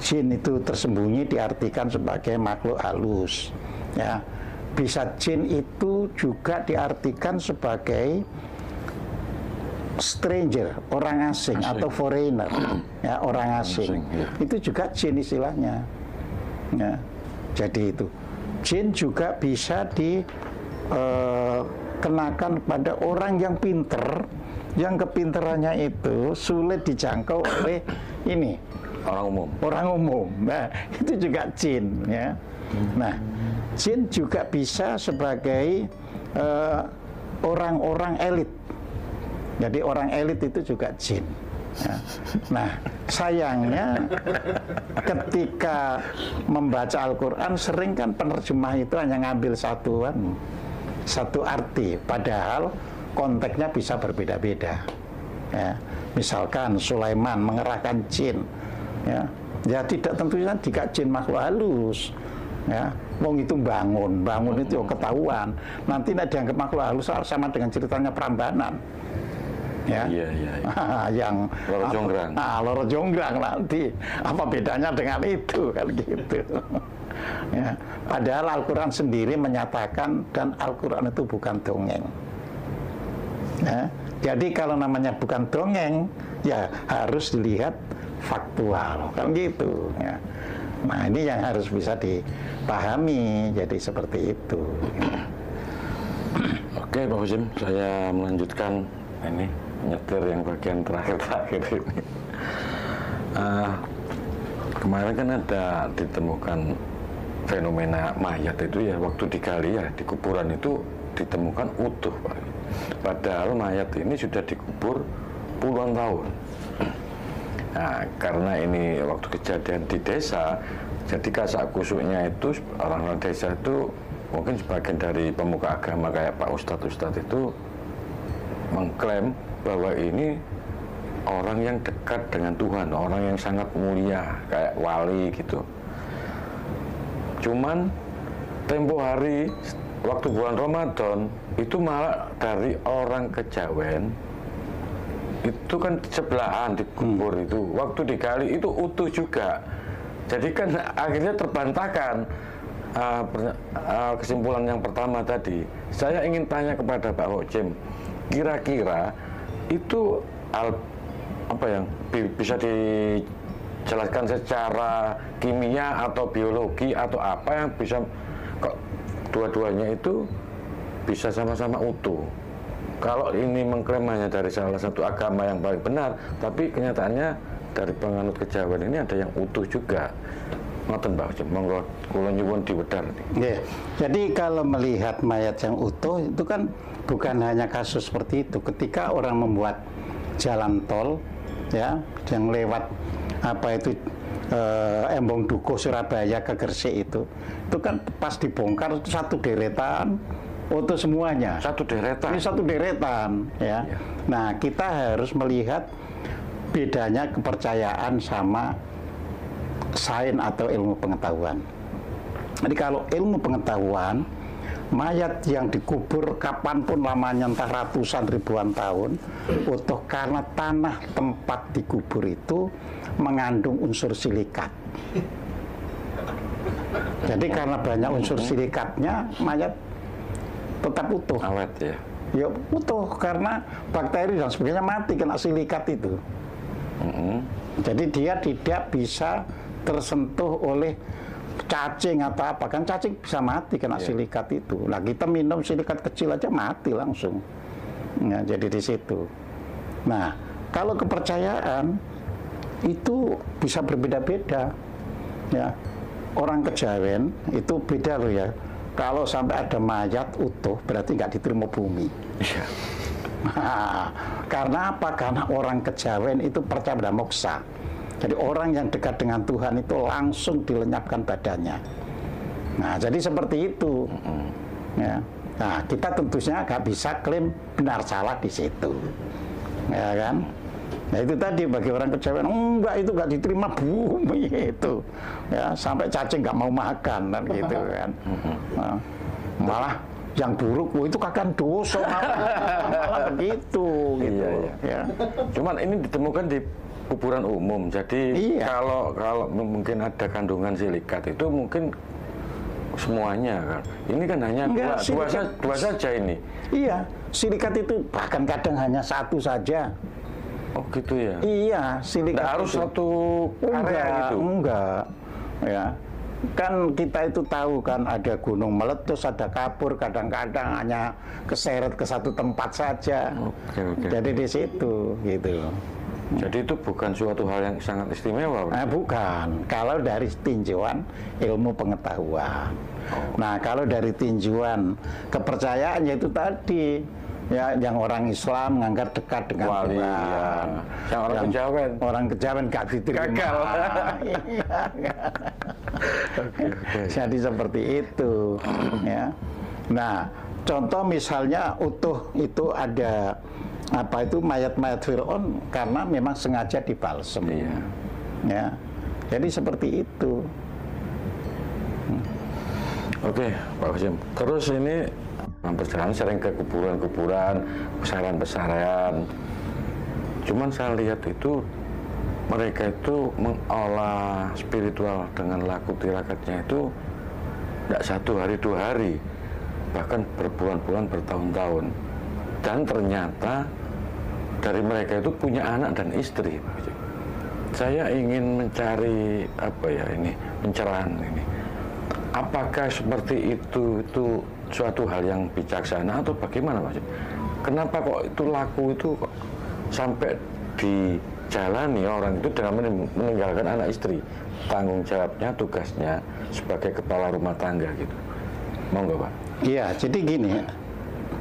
jin itu tersembunyi diartikan sebagai makhluk halus ya. Bisa jin itu juga diartikan sebagai stranger, orang asing. Atau foreigner ya, orang asing ya. Itu juga jin istilahnya ya. Jadi itu jin juga bisa dikenakan pada orang yang pinter, yang kepinterannya itu sulit dijangkau oleh ini orang umum. Nah, itu juga jin ya. Nah, jin juga bisa sebagai orang-orang elit. Jadi orang elit itu juga jin ya. Nah, sayangnya ketika membaca Al-Quran sering kan penerjemah itu hanya ngambil satu arti, padahal konteksnya bisa berbeda-beda ya. Misalkan Sulaiman mengerahkan jin ya, ya tidak tentunya jika jin makhluk halus ya. Wong itu bangun itu ketahuan. Nanti dianggap makhluk halus sama dengan ceritanya Prambanan ya. Yang Loro Jonggrang nanti apa bedanya dengan itu kan gitu ya. Padahal Al-Quran sendiri menyatakan dan Al-Quran itu bukan dongeng ya. Jadi kalau namanya bukan dongeng ya harus dilihat faktual kan gitu ya. Nah, ini yang harus bisa dipahami, jadi seperti itu ya. Oke Pak Husim, saya melanjutkan ini nyetir yang bagian terakhir ini. Kemarin kan ada ditemukan fenomena mayat itu ya, waktu digali ya di kuburan itu ditemukan utuh, Pak. Padahal mayat ini sudah dikubur puluhan tahun. Nah, karena ini waktu kejadian di desa, jadi kasak kusuknya itu orang-orang desa itu mungkin sebagian dari pemuka agama kayak Pak Ustadz itu mengklaim bahwa ini orang yang dekat dengan Tuhan, orang yang sangat mulia, kayak wali gitu. Cuman tempo hari waktu bulan Ramadan itu malah dari orang Kejawen itu kan sebelahan dikubur itu, waktu digali itu utuh juga. Jadi kan akhirnya terbantahkan. Kesimpulan yang pertama tadi, saya ingin tanya kepada Pak Hocim, kira-kira itu apa yang bisa dijelaskan secara kimia atau biologi atau apa yang bisa kok dua-duanya itu bisa sama-sama utuh? Kalau ini mengklaim hanya dari salah satu agama yang paling benar, tapi kenyataannya dari penganut Kejawen ini ada yang utuh juga. Ngoten Pak Hocim, monggo kula nyuwun diwedhar. Yeah. Jadi kalau melihat mayat yang utuh itu kan bukan hanya kasus seperti itu. Ketika orang membuat jalan tol, ya, yang lewat apa itu Embong Dukuh Surabaya ke Gresik itu kan pas dibongkar itu satu deretan utuh semuanya. Satu deretan. Ini satu deretan, ya. Yeah. Nah, kita harus melihat bedanya kepercayaan sama sains atau ilmu pengetahuan. Jadi kalau ilmu pengetahuan, mayat yang dikubur kapanpun lamanya entah ratusan ribuan tahun utuh karena tanah tempat dikubur itu mengandung unsur silikat. Jadi karena banyak unsur silikatnya, mayat tetap utuh. Awet ya. Ya utuh karena bakteri dan sebagainya mati kena silikat itu. Jadi dia tidak bisa tersentuh oleh cacing atau apa, kan cacing bisa mati kena silikat itu. Nah, kita minum silikat kecil aja mati langsung. Nah, jadi di situ. Nah, kalau kepercayaan itu bisa berbeda-beda. Ya, orang Kejawen itu beda loh ya. Kalau sampai ada mayat utuh berarti nggak diterima bumi. Nah, karena apa? Karena orang Kejawen itu percaya pada moksa. Jadi orang yang dekat dengan Tuhan itu langsung dilenyapkan badannya. Nah, jadi seperti itu. Ya. Nah, kita tentunya nggak bisa klaim benar salah di situ, ya kan? Nah, itu tadi bagi orang Kejawen, enggak, itu nggak diterima bumi itu, ya, sampai cacing nggak mau makan dan gitu kan. Nah, malah yang buruk, itu kakak dosa, malah begitu, gitu. Iya. Ya. Cuman ini ditemukan di kuburan umum, jadi kalau mungkin ada kandungan silikat itu mungkin semuanya kan. Ini kan hanya dua saja ini. Iya, silikat itu bahkan kadang hanya satu saja. Oh gitu ya. Iya, silikat. Nggak harus satu area itu. Enggak. Ya. Kan kita itu tahu kan ada gunung meletus, ada kapur, kadang-kadang hanya keseret ke satu tempat saja. Oke. Jadi di situ gitu. Jadi itu bukan suatu hal yang sangat istimewa, Pak? Nah, bukan. Kalau dari tinjauan ilmu pengetahuan. Nah, kalau dari tinjauan kepercayaan yaitu tadi, ya, yang orang Islam menganggap dekat dengan wali, Tuhan. Ya. Yang orang Kejawen. Orang Kejawen gak diterima. Gagal. Oke. Jadi seperti itu, ya. Nah, contoh misalnya utuh itu ada apa itu mayat-mayat Fir'aun karena memang sengaja dibalsem. Iya. Ya. Jadi seperti itu. Oke, Pak Hocim. Terus ini perjalanan sering ke kuburan-kuburan, besaran-besaran. Cuman saya lihat itu mereka itu mengolah spiritual dengan laku tirakatnya itu tidak 1 hari 2 hari, bahkan berbulan-bulan, bertahun-tahun. Dan ternyata dari mereka itu punya anak dan istri. Saya ingin mencari pencerahan ini. Apakah seperti itu suatu hal yang bijaksana atau bagaimana, Mas? Kenapa kok itu laku itu kok sampai dijalani orang itu dengan meninggalkan anak istri? Tanggung jawabnya, tugasnya sebagai kepala rumah tangga gitu. Monggo, Pak. Iya, jadi gini,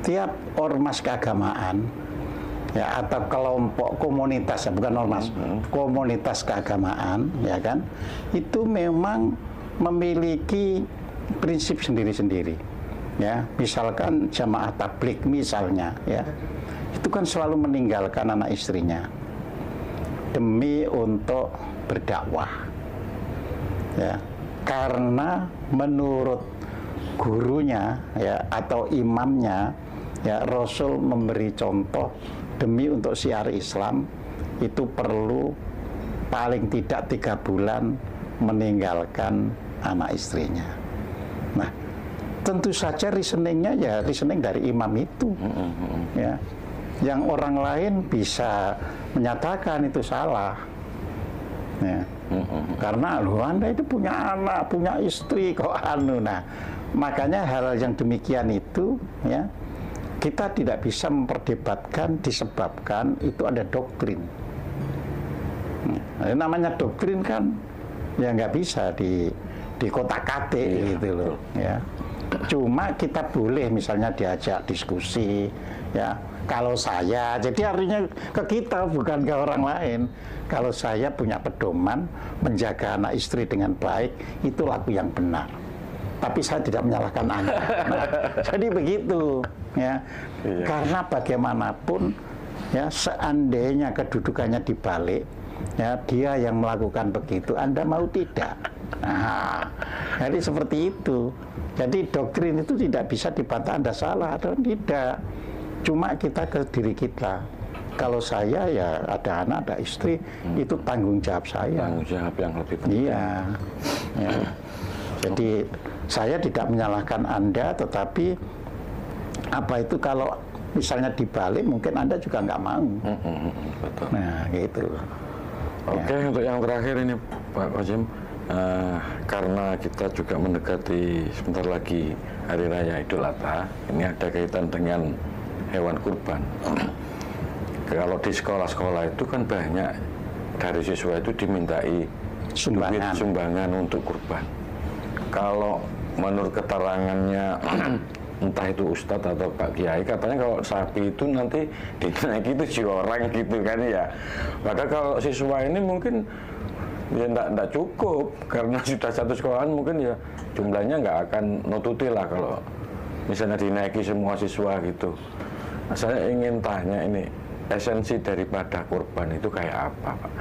tiap ormas keagamaan ya atau kelompok komunitas ya, bukan ormas, komunitas keagamaan ya kan, itu memang memiliki prinsip sendiri-sendiri ya. Misalkan jamaah tabligh misalnya ya, itu kan selalu meninggalkan anak istrinya demi untuk berdakwah ya, karena menurut gurunya ya atau imamnya ya, Rasul memberi contoh demi untuk syiar Islam itu perlu paling tidak 3 bulan meninggalkan anak istrinya. Nah, tentu saja reasoningnya ya reasoning dari imam itu ya, yang orang lain bisa menyatakan itu salah ya. Karena loh, Anda itu punya anak, punya istri kok anu. Nah, makanya hal yang demikian itu ya, kita tidak bisa memperdebatkan disebabkan itu ada doktrin. Nah, namanya doktrin kan ya nggak bisa di kotak-katik gitu loh ya. Cuma kita boleh misalnya diajak diskusi ya. Kalau saya, jadi artinya ke kita bukan ke orang lain. Kalau saya punya pedoman menjaga anak istri dengan baik, itu laku yang benar. Tapi saya tidak menyalahkan Anda. Nah, jadi begitu ya. Karena bagaimanapun ya, seandainya kedudukannya dibalik ya, dia yang melakukan begitu, Anda mau tidak? Nah, jadi seperti itu. Jadi doktrin itu tidak bisa dibantah Anda salah atau tidak. Cuma kita ke diri kita. Kalau saya ya ada anak, ada istri, itu tanggung jawab saya. Tanggung jawab yang lebih penting. Iya. Ya. Jadi saya tidak menyalahkan Anda, tetapi apa itu kalau misalnya dibalik, mungkin Anda juga nggak mau. Betul. Nah, gitu. Oke, untuk yang terakhir ini Pak Qasim, karena kita juga mendekati sebentar lagi Hari Raya Idul Adha, ini ada kaitan dengan hewan kurban. Kalau di sekolah-sekolah itu kan banyak dari siswa itu dimintai sumbangan untuk kurban. Kalau menurut keterangannya entah itu Ustadz atau Pak Kiai, katanya kalau sapi itu nanti dinaiki 7 orang gitu kan ya. Padahal kalau siswa ini mungkin ya enggak cukup, karena sudah satu sekolahan mungkin ya jumlahnya nggak akan nututi lah kalau misalnya dinaiki semua siswa gitu. Nah, saya ingin tanya ini, esensi daripada kurban itu kayak apa Pak?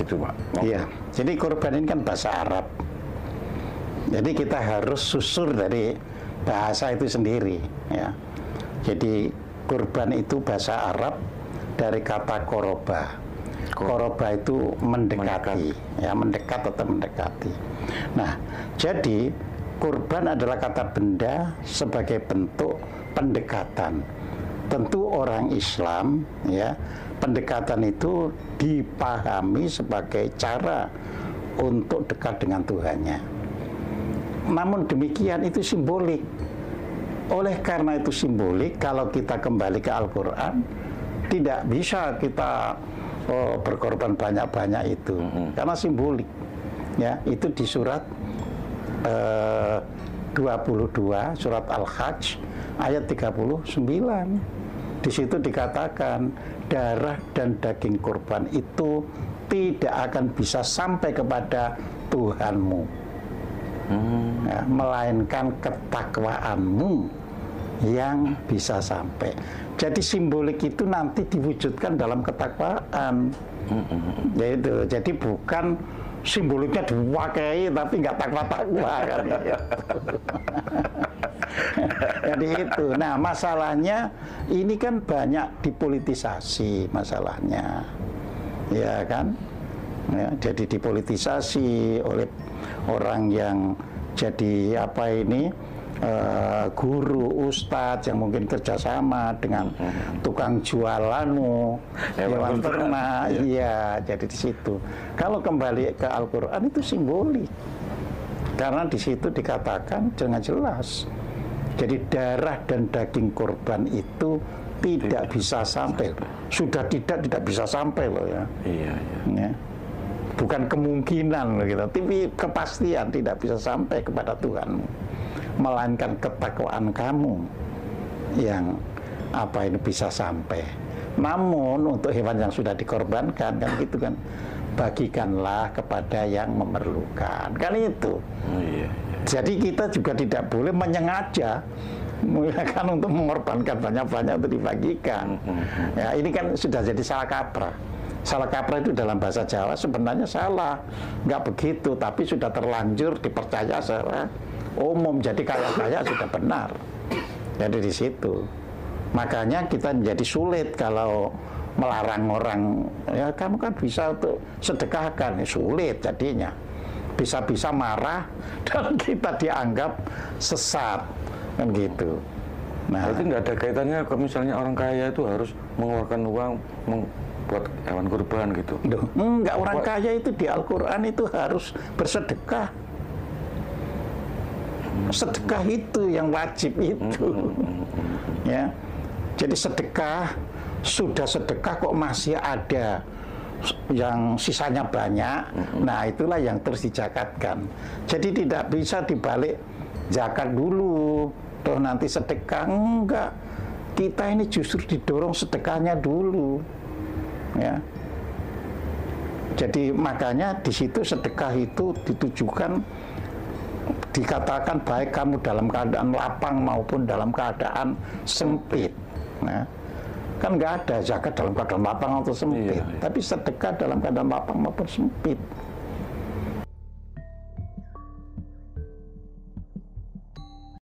Gitu Pak. Iya, jadi kurban ini kan bahasa Arab. Jadi kita harus susur dari bahasa itu sendiri ya. Jadi kurban itu bahasa Arab dari kata koroba. Koroba itu mendekati, ya mendekat atau mendekati. Nah, jadi kurban adalah kata benda sebagai bentuk pendekatan. Tentu orang Islam ya, pendekatan itu dipahami sebagai cara untuk dekat dengan Tuhannya. Namun demikian itu simbolik. Oleh karena itu simbolik, kalau kita kembali ke Al-Quran, tidak bisa kita berkorban banyak-banyak itu, karena simbolik. Ya, itu di surat 22, surat Al-Hajj, ayat 39. Di situ dikatakan darah dan daging kurban itu tidak akan bisa sampai kepada Tuhanmu, ya, melainkan ketakwaanmu yang bisa sampai. Jadi simbolik itu nanti diwujudkan dalam ketakwaan. Yaitu, jadi bukan simboliknya diwakai tapi nggak takwa-takwa kan. Jadi itu. Nah, masalahnya ini kan banyak dipolitisasi masalahnya, ya kan? Ya, jadi dipolitisasi oleh orang yang jadi apa ini guru, ustadz yang mungkin kerjasama dengan tukang jualanmu, hewan ternak, iya. Jadi di situ. Kalau kembali ke Al-Quran itu simbolik, karena di situ dikatakan dengan jelas. Jadi darah dan daging kurban itu tidak bisa sampai. Sudah tidak bisa sampai loh ya. Iya. Ya. Bukan kemungkinan loh gitu, tapi kepastian tidak bisa sampai kepada Tuhanmu, melainkan ketakwaan kamu yang apa ini bisa sampai. Namun untuk hewan yang sudah dikorbankan kan gitu kan, bagikanlah kepada yang memerlukan, kan itu. Iya. Jadi kita juga tidak boleh menyengaja kan untuk mengorbankan banyak-banyak untuk dibagikan. Ya, ini kan sudah jadi salah kaprah. Salah kaprah itu dalam bahasa Jawa sebenarnya salah, nggak begitu, tapi sudah terlanjur dipercaya secara umum. Jadi kaya-kaya sudah benar. Jadi di situ. Makanya kita menjadi sulit kalau melarang orang, ya kamu kan bisa untuk sedekahkan, ya, sulit jadinya. Bisa-bisa marah dan kita dianggap sesat, kan gitu. Nah, itu nggak ada kaitannya kalau misalnya orang kaya itu harus mengeluarkan uang buat hewan kurban gitu. Loh, enggak, orang kaya itu di Al-Quran itu harus bersedekah. Sedekah itu yang wajib itu. Ya. Jadi sedekah, sudah sedekah kok masih ada yang sisanya banyak, nah itulah yang terus dizakatkan. Jadi tidak bisa dibalik zakat dulu, toh nanti sedekah, enggak. Kita ini justru didorong sedekahnya dulu, ya. Jadi makanya di situ sedekah itu ditujukan, dikatakan baik kamu dalam keadaan lapang maupun dalam keadaan sempit. Nah, kan nggak ada zakat dalam keadaan lapang atau sempit, tapi sedekah dalam keadaan lapang maupun sempit.